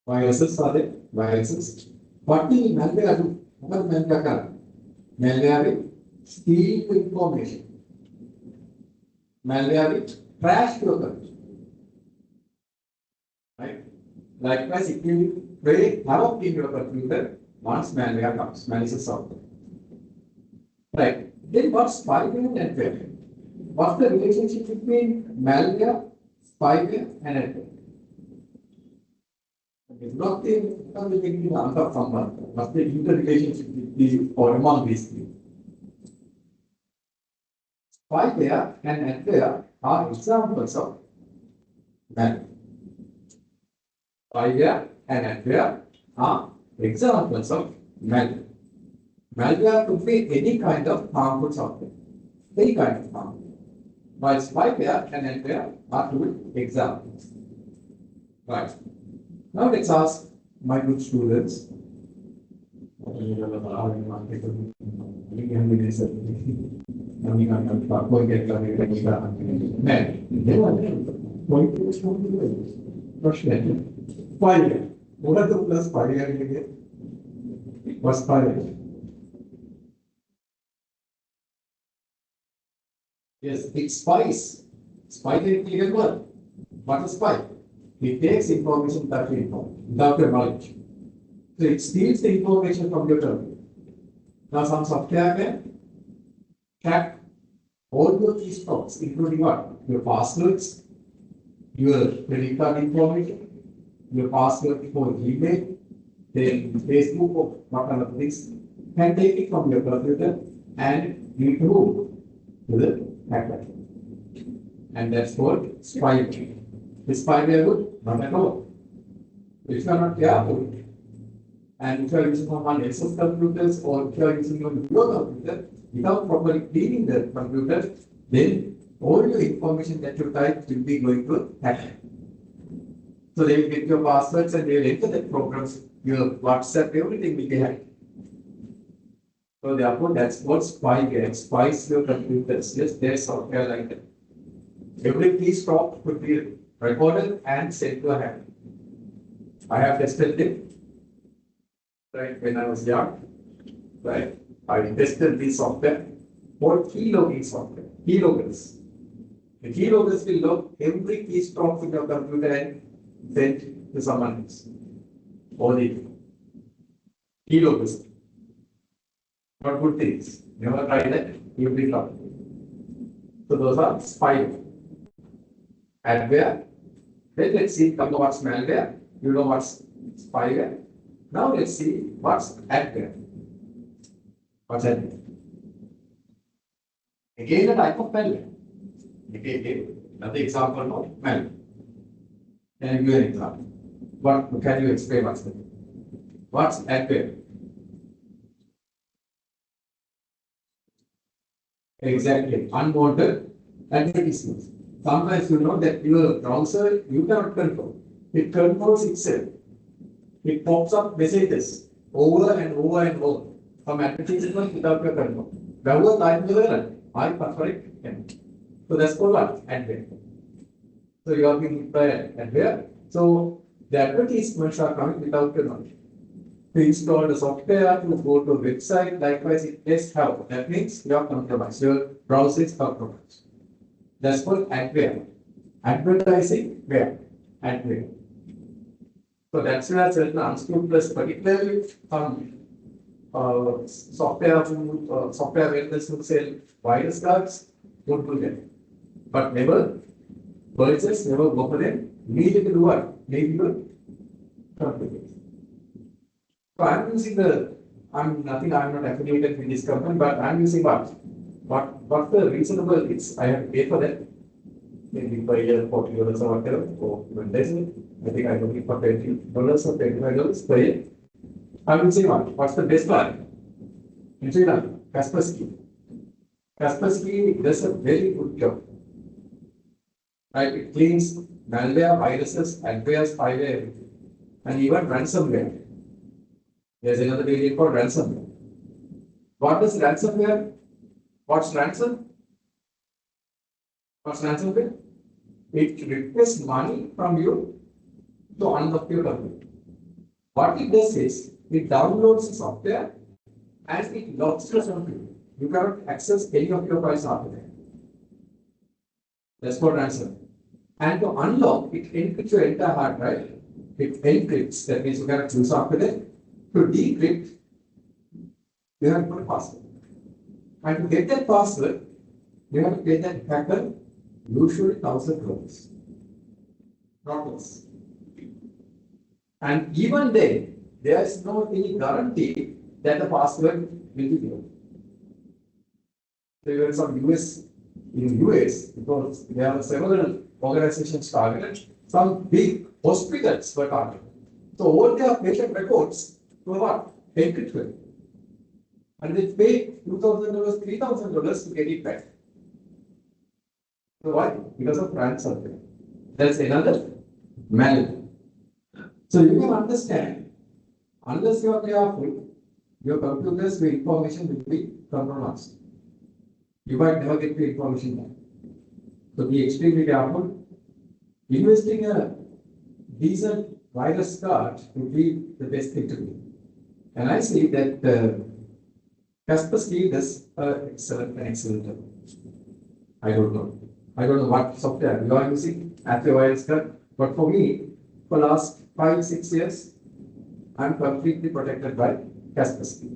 Viruses are there? Viruses. What will malware do? What will malware do? Malware will steal information. Malware will crash your computer. Right? Likewise, it will create havoc in your computer once malware comes, malicious software. Right. Then what's spyware and adware? What's the relationship between malware, spyware, and adware? Not the answer from one. What's the interrelationship with these or among these three? Spyware and adware are examples of malware. Spyware and adware are examples of malware. Malware could be any kind of harmful software. Any kind of harmful. While spyware and adware are two examples. Right. Now let's ask my good students. Spyware. What are the plus spyware again? What's spyware? Yes, it spies. Spyware is a word. What is spy? It takes information without your knowledge. So it steals the information from your terminal. Now some software can track all your keystrokes, including what? Your passwords, your credit card information, your password for email, then Facebook or what kind of things, can take it from your computer and give it to the hacker. And that's called spyware. The spyware would not at all. If you are not careful, and if you are using someone else's computers or if you are using your computer without properly cleaning the computer, then all your information that you type will be going to hacker. So they will get your passwords and they will enter the programs, your WhatsApp, everything will be hacked. So therefore, that's what spyware spies your computers. Yes, there's software like that. Every keystroke could be recorded and sent to a hacker. I have tested it, right, when I was young, right? I tested this software for keylogging software, keyloggers. The keyloggers will log every keystroke in your computer and send to someone else. All the keyloggers. Not good things. Never try that, you'll be trouble. So those are spyware. Adware. Then let's see, come to what's malware. You know what's spyware. Now let's see what's adware. What's adware? Again, a type of malware. Again, another example of malware. Can I give you an example? What can you explain what's that? What's adware? Exactly, unwanted advertisements. Sometimes you know that your browser you cannot control. It controls itself. It pops up messages over and over and over from advertisements without your control. Wherever time you learn, I prefer it. So that's called what? Adware. So you are being hit by adware. So the advertisements are coming without your knowledge. To install the software, to go to a website, likewise it does have. That means you are compromised. Your browser is compromised. That's called adware. Advertising where? Adware. So that's where certain unscrupulous, particularly some software vendors who sell virus cards, would do that. But never purchase, never go for them. Immediately do what? Maybe your computer. So I'm using I'm not affiliated with this company, but I'm using what's the reasonable it's I have to pay for that? Maybe per year, $40 or whatever, or even less. I think I don't need for $20 or $25 per year. I'm using what's the best one? In Srilanka, Kaspersky. Kaspersky does a very good job. Right? It cleans malware, viruses, adware, spyware, and even ransomware. There's another variant called ransomware. What is ransomware? What's ransom? What's ransomware? It requests money from you to unlock your computer. What it does is, it downloads the software and it locks your computer. You cannot access any of your files after that. That's called ransom. And to unlock, it encrypts your entire hard drive. It encrypts, that means you cannot choose after that. To decrypt, you have to put a password. And to get that password, you have to pay that hacker usually $1,000. Not less. And even then, there is no any guarantee that the password will be given. There were some in US, because there are several organizations targeted, some big hospitals were targeted. So all their patient records were what? Encrypted. And they paid $2,000, $3,000 to get it back. So why? Because of ransomware. That's another malware. So you can understand, unless you are careful, your computer's information will be compromised. You might never get the information back. So be extremely careful. Investing a decent virus card would be the best thing to do. And I see that Kaspersky does an excellent job. I don't know what software you are using as your virus card, but for me, for last 5-6 years, I'm completely protected by Kaspersky.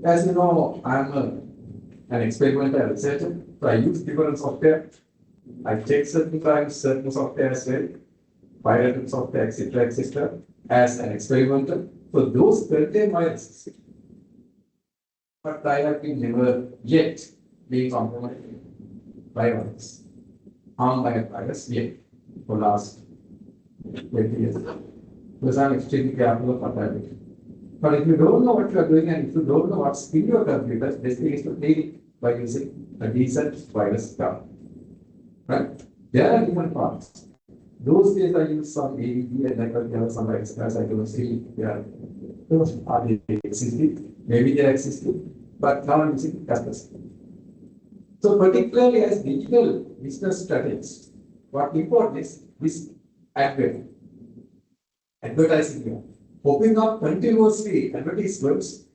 As you know, I'm an experimental researcher, so I use different software. I check certain times, certain software as well, pirated software, etc., as an experimenter. So those contain viruses. But I have been never yet been compromised by a virus, harmed by a virus yet for last 20 years. Because I'm extremely careful of what I do. But if you don't know what you are doing and if you don't know what's in your computer, this thing is to clean it by using a decent virus cover. Right? There are different parts. Those days I use some ADB and like there are some extras I don't see. Yeah. Those are they existing? Maybe they are existing, but now I'm using Kaspersky. So particularly as digital business strategies, what important is this advertising here. Hoping up continuously advertisements,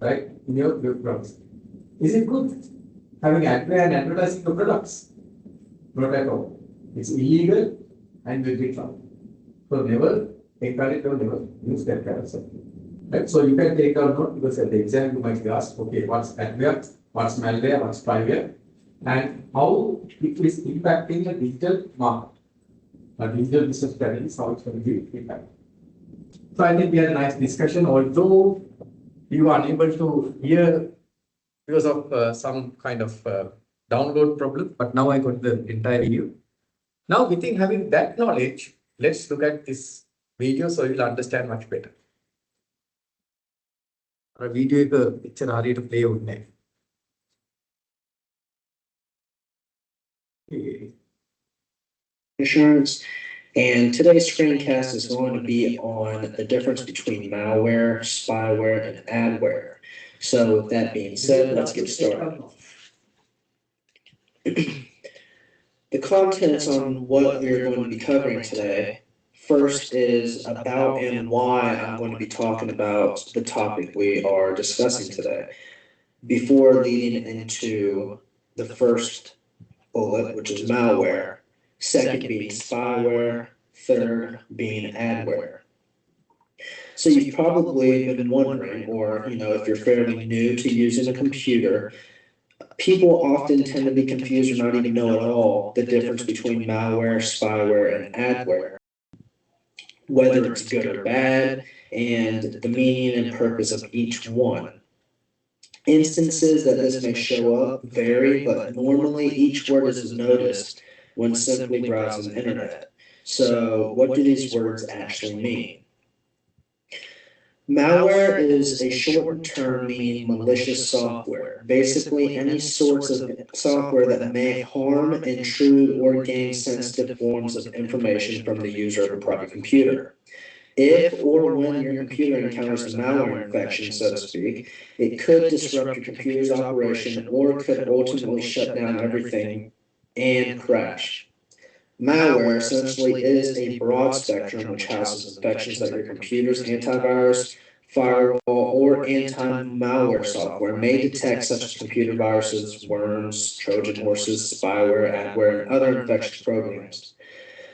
right, in your products. Is it good having advertising your products? Not at all. It's illegal and will be trouble. So never encourage or never use that kind of stuff. Right? So you can take down note because at the exam you might be asked, okay, what's adware, what's malware, what's spyware, and how it is impacting the digital market. A digital business strategy is how it's going to be impacted. So I think we had a nice discussion, although you are unable to hear because of some kind of download problem, but now I got the entire video. Now, within having that knowledge, let's look at this video so you'll understand much better. A video picture to play on there. Insurance. And today's screencast is going to be on the difference between malware, spyware, and adware. So with that being said, let's get started. The contents on what we're going to be covering today. First is about and why I'm going to be talking about the topic we are discussing today, before leading into the first bullet, which is malware, second being spyware, third being adware. So you've probably been wondering, or if you're fairly new to using a computer, people often tend to be confused or not even know at all the difference between malware, spyware, and adware, whether it's good or bad, and the meaning and purpose of each one. Instances that this may show up vary, but normally each word is noticed when simply browsing the internet. So what do these words actually mean? Malware is a shortened term meaning malicious software. Basically, any sorts of software that may harm, intrude, or gain sensitive forms of information from the user of a private computer. If or when your computer encounters a malware infection, so to speak, it could disrupt your computer's operation or could ultimately shut down everything and crash. Malware essentially is a broad spectrum which houses infections that your computer's antivirus, firewall, or anti-malware software may detect, such as computer viruses, worms, Trojan horses, spyware, adware, and other infectious programs.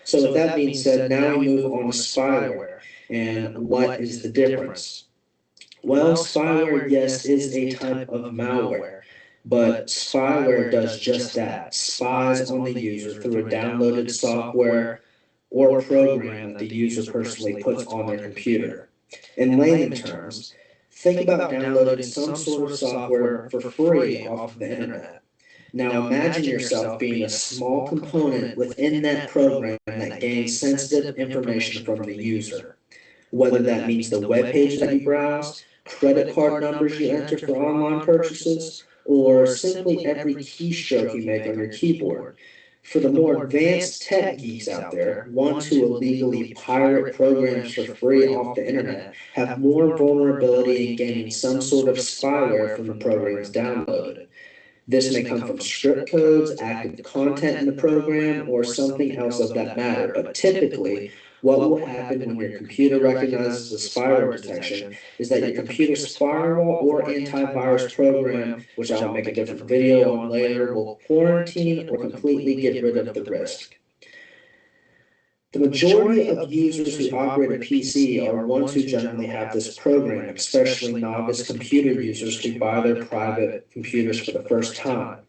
So with that being said, now we move on to spyware. And what is the difference? Well, spyware, yes, is a type of malware, but spyware does just that, spies on the user through a downloaded software or program that the user personally puts on their computer. In layman terms, think about downloading some sort of software for free off the internet. Now imagine yourself being a small component within that program that gains sensitive information from the user. Whether that means the web page that you browse, credit card numbers you enter for online purchases, or simply every keystroke you make on your keyboard. For the more advanced tech geeks out there, ones who illegally pirate programs for free off the internet have more vulnerability in gaining some sort of spyware from the programs downloaded. This may come from script codes, active content in the program, or something else of that matter, but typically, what will happen when your computer recognizes a spyware detection is that your computer's firewall or antivirus program, which I'll make a different video on later, will quarantine or completely get rid of the risk. The majority of users who operate a PC are ones who generally have this program, especially novice computer users who buy their private computers for the first time.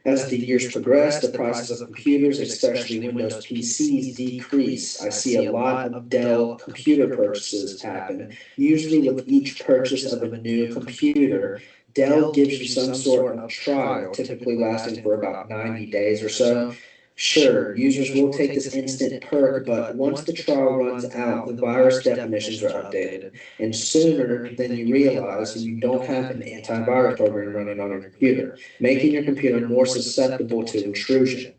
As the years progress, the prices of computers, especially Windows PCs, decrease. I see a lot of Dell computer purchases happen. Usually with each purchase of a new computer, Dell gives you some sort of trial, typically lasting for about 90 days or so. Sure, users will take this instant perk, but once the trial runs out, the virus definitions are updated. And sooner than you realize, you don't have an antivirus program running on your computer, making your computer more susceptible to intrusion.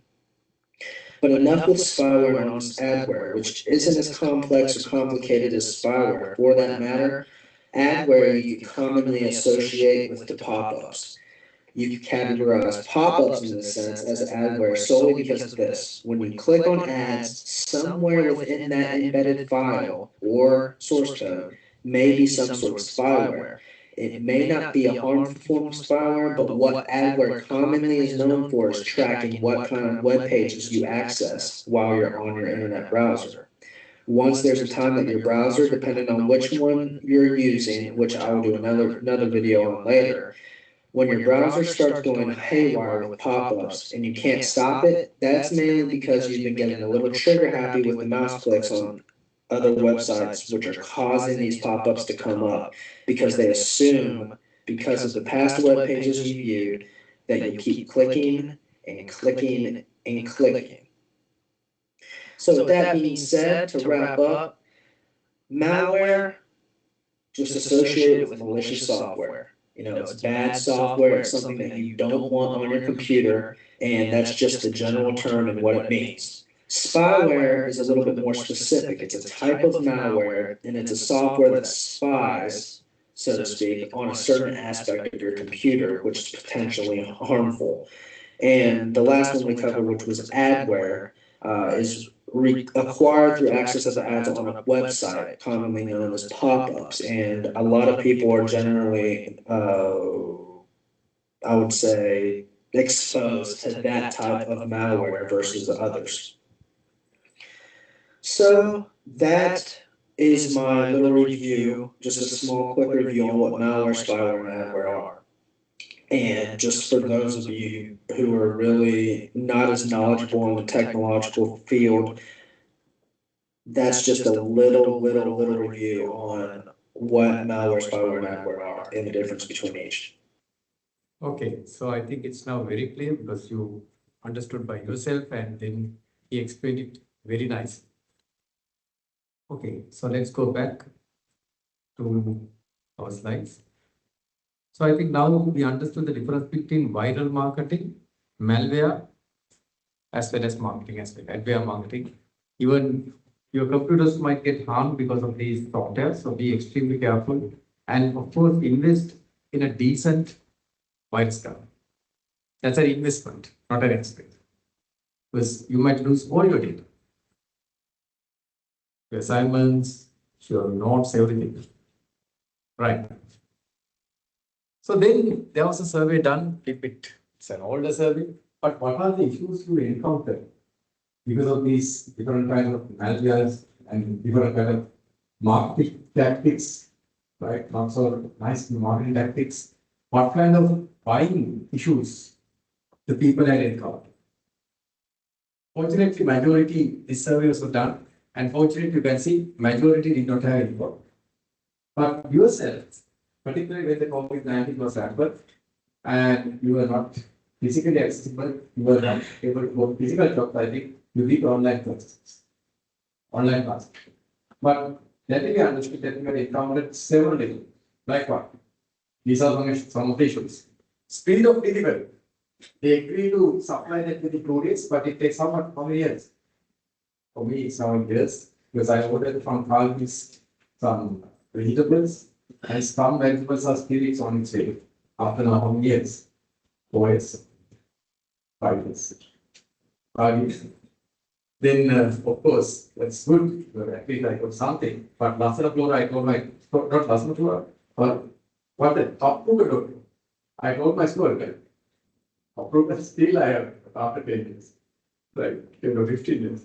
But enough with spyware known as adware, which isn't as complex or complicated as spyware. For that matter, adware you commonly associate with the pop-ups. You can categorize pop-ups in this sense as adware solely because of this. When you click on ads, somewhere within that embedded file or source code may be some sort of spyware. It may not be a harmful form of spyware, but what adware commonly is known for is tracking what kind of web pages you access while you're on your internet browser. Once there's a time that your browser, depending on which one you're using, which I will do another video on later, when your browser starts going haywire with pop-ups and you can't stop it, that's mainly because you've been getting a little trigger happy with the mouse clicks on other websites, which are causing these pop-ups to come up because they assume, because of the past web pages you viewed, that you keep clicking and clicking and clicking. So with that being said, to wrap up, malware, just associate it with malicious software. You know, it's bad software, it's something that you don't want on your computer, and that's just the general term and what it means. Spyware is a little bit more specific. It's a type of malware, and it's a software that spies, so to speak, on a certain aspect of your computer, which is potentially harmful. And the last one we covered, which was adware, is acquired through access of ads on a website, commonly known as pop-ups. And a lot of people are generally, I would say, exposed to that type of malware versus others. So that is my little review, just a small quick review on what malware, spyware, and adware are. And just for those of you who are really not as knowledgeable in the technological field, that's just a little review on what malware, spyware, and adware are and the difference between each. Okay, so I think it's now very clear because you understood by yourself and then he explained it very nice. Okay, so let's go back to our slides. So I think now we understood the difference between viral marketing, malware, as well as marketing aspect, adware marketing. Even your computers might get harmed because of these software, so be extremely careful. And of course, invest in a decent virus cover. That's an investment, not an expense. Because you might lose all your data. Your assignments, your notes, everything. Right. So then there was a survey done, it's an older survey, but what are the issues you encounter because of these different kinds of malwares and different kind of marketing tactics, right? Not so nice marketing tactics. What kind of buying issues the people had encountered? Fortunately, majority, this survey was done, and fortunately, you can see majority did not have any problem. But yourselves, particularly when the COVID-19 was happened, and you were not physically accessible, you were not able to go to physical jobs, I think you did online classes, online classes. But that we understood that we had encountered several issues. Like what? These are some of the issues. Speed of delivery. They agree to supply that within 2 days, but it takes how many years? For me, it's now years, because I ordered from Calvin's some vegetables, and some vegetables are still it's on its way after now how many years? 4 years, 5 years, 5 years. Then, of course, that's good. At least I got something. But Lasana Flora, I told my, not Lasana Flora, but what the approval. I told my school, approval still I have after 10 years, right? 15 years.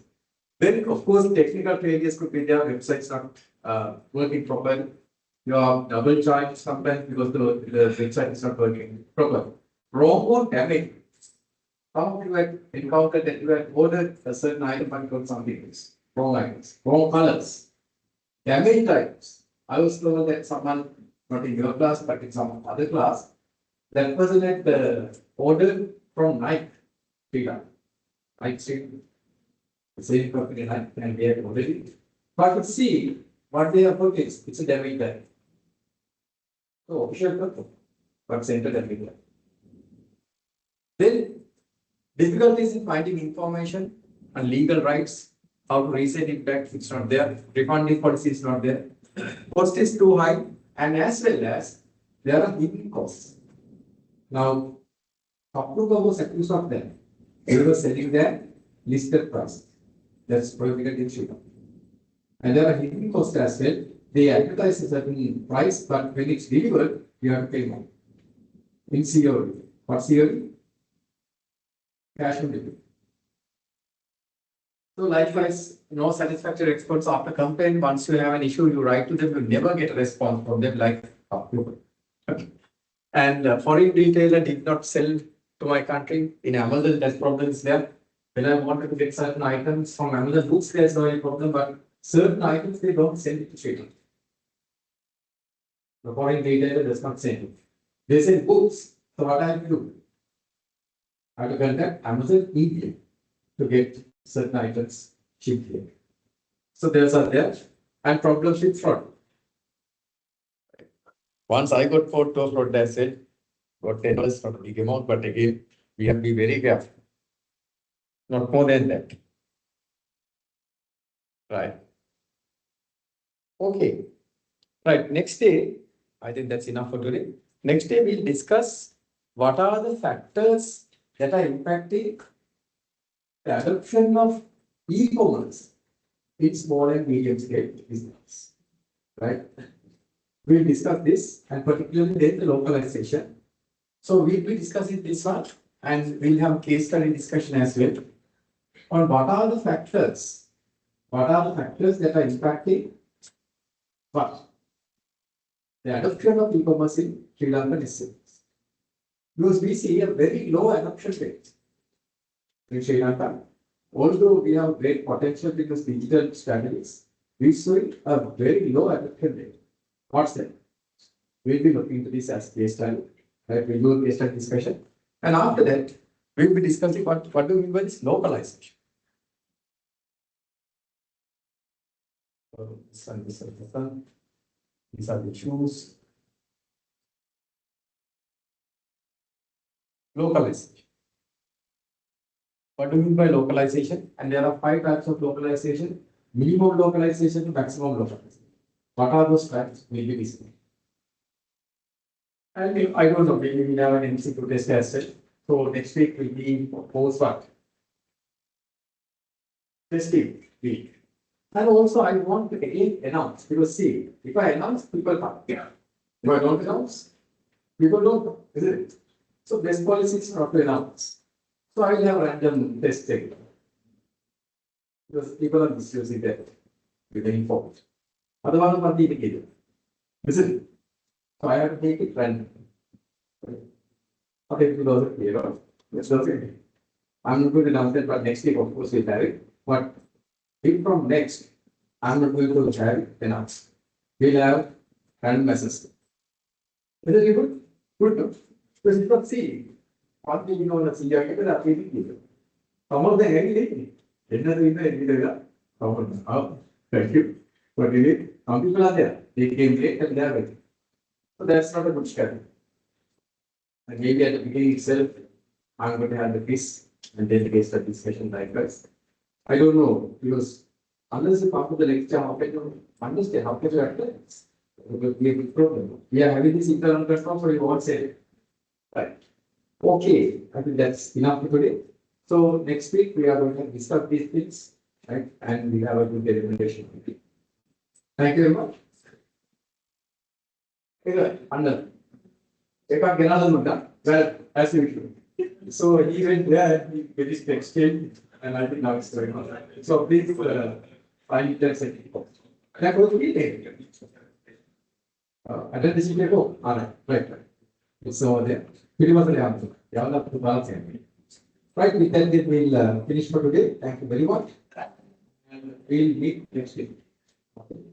Then, of course, technical failures could be there, websites not working properly. You are double charged sometimes because the website is not working properly. Wrong or damage. Some of you had encountered that you had ordered a certain item and got something else, wrong items, wrong colors, damaged items. I was told that someone, not in your class, but in some other class, that person had ordered from Nike, Srilanka. Nike, the same company Nike, and they had ordered it. But to see what they have put is, it's a damaged item. So, official purpose, but center damaged item. Then, difficulties in finding information and legal rights, how to resend it back if it's not there, refunding policy is not there, cost is too high, and as well as there are hidden costs. Now, Kapluka was accused of that. They were selling their listed price. That's prohibited in Sri Lanka. And there are hidden costs as well. They advertise a certain price, but when it's delivered, you have to pay more. In COD. What COD? Cash on delivery. So likewise, no satisfactory experts after complaint. Once you have an issue, you write to them, you never get a response from them like Kapluka. And foreign retailer did not sell to my country. In Amazon, that problem is there. When I wanted to get certain items from Amazon books, there's no problem, but certain items they don't send it to Sri Lanka. The foreign retailer does not send it. They send books. So what I have to do? I have to contact Amazon India to get certain items shipped here. So there's are there and problems with fraud. Once I got caught to fraud, I said, got $10, not a big amount, but again, we have to be very careful. Not more than that. Right. Okay. Right. Next day, I think that's enough for today. Next day, we'll discuss what are the factors that are impacting the adoption of e-commerce in small and medium scale business. Right. We'll discuss this and particularly then the localization. So we'll be discussing this one and we'll have case study discussion as well on what are the factors that are impacting what? The adoption of e-commerce in Sri Lankan SMEs. Because we see a very low adoption rate in Sri Lanka. Although we have great potential because digital strategies, we see a very low adoption rate. What's that? We'll be looking into this as case study. Right? We'll do a case study discussion. And after that, we'll be discussing what do we mean by this localization. These are the issues. Localization. What do we mean by localization? And there are 5 types of localization: minimum localization, maximum localization. What are those types? We'll be discussing. And if, I don't know, maybe we have an MCQ test as well. So next week will be post what? Testing week. And also I want to again announce, because see, if I announce, people come. Yeah. If I don't announce, people don't come, isn't it? So best policy is not to announce. So I will have random testing. Because people are misusing that with the info. Otherwise, not the indicator. Isn't it? So I have to make it random. Okay, it was clear. That's okay. I'm not going to announce that, but next week, of course, we'll have it. But if from next, I'm not going to have it announced. We'll have random assessment. Is it good? Good, no? Because you can see, one thing you know, the CR people are feeling it. Some of them very late. Another in the thank you. But some people are there. They came late and they are waiting. So that's not a good strategy. And maybe at the beginning itself, I'm going to have the quiz and then the case study discussion likewise. I don't know, because unless you after the lecture, how can you understand, how can you apply this? It will be a big problem. We are having this internal control, so you won't say it. Right. Okay, I think that's enough for today. So next week we are going to discuss these things, right? And we have a good deliberation. Thank you very much. Under. Well, as usual. So he went there, he did his exchange, and I think now it's going on. So please find it as a can I go to meeting? Attend this meeting? All right, right. It's over there. Pretty much the answer. Right, with that, we'll finish for today. Thank you very much. And we'll meet next week. Okay.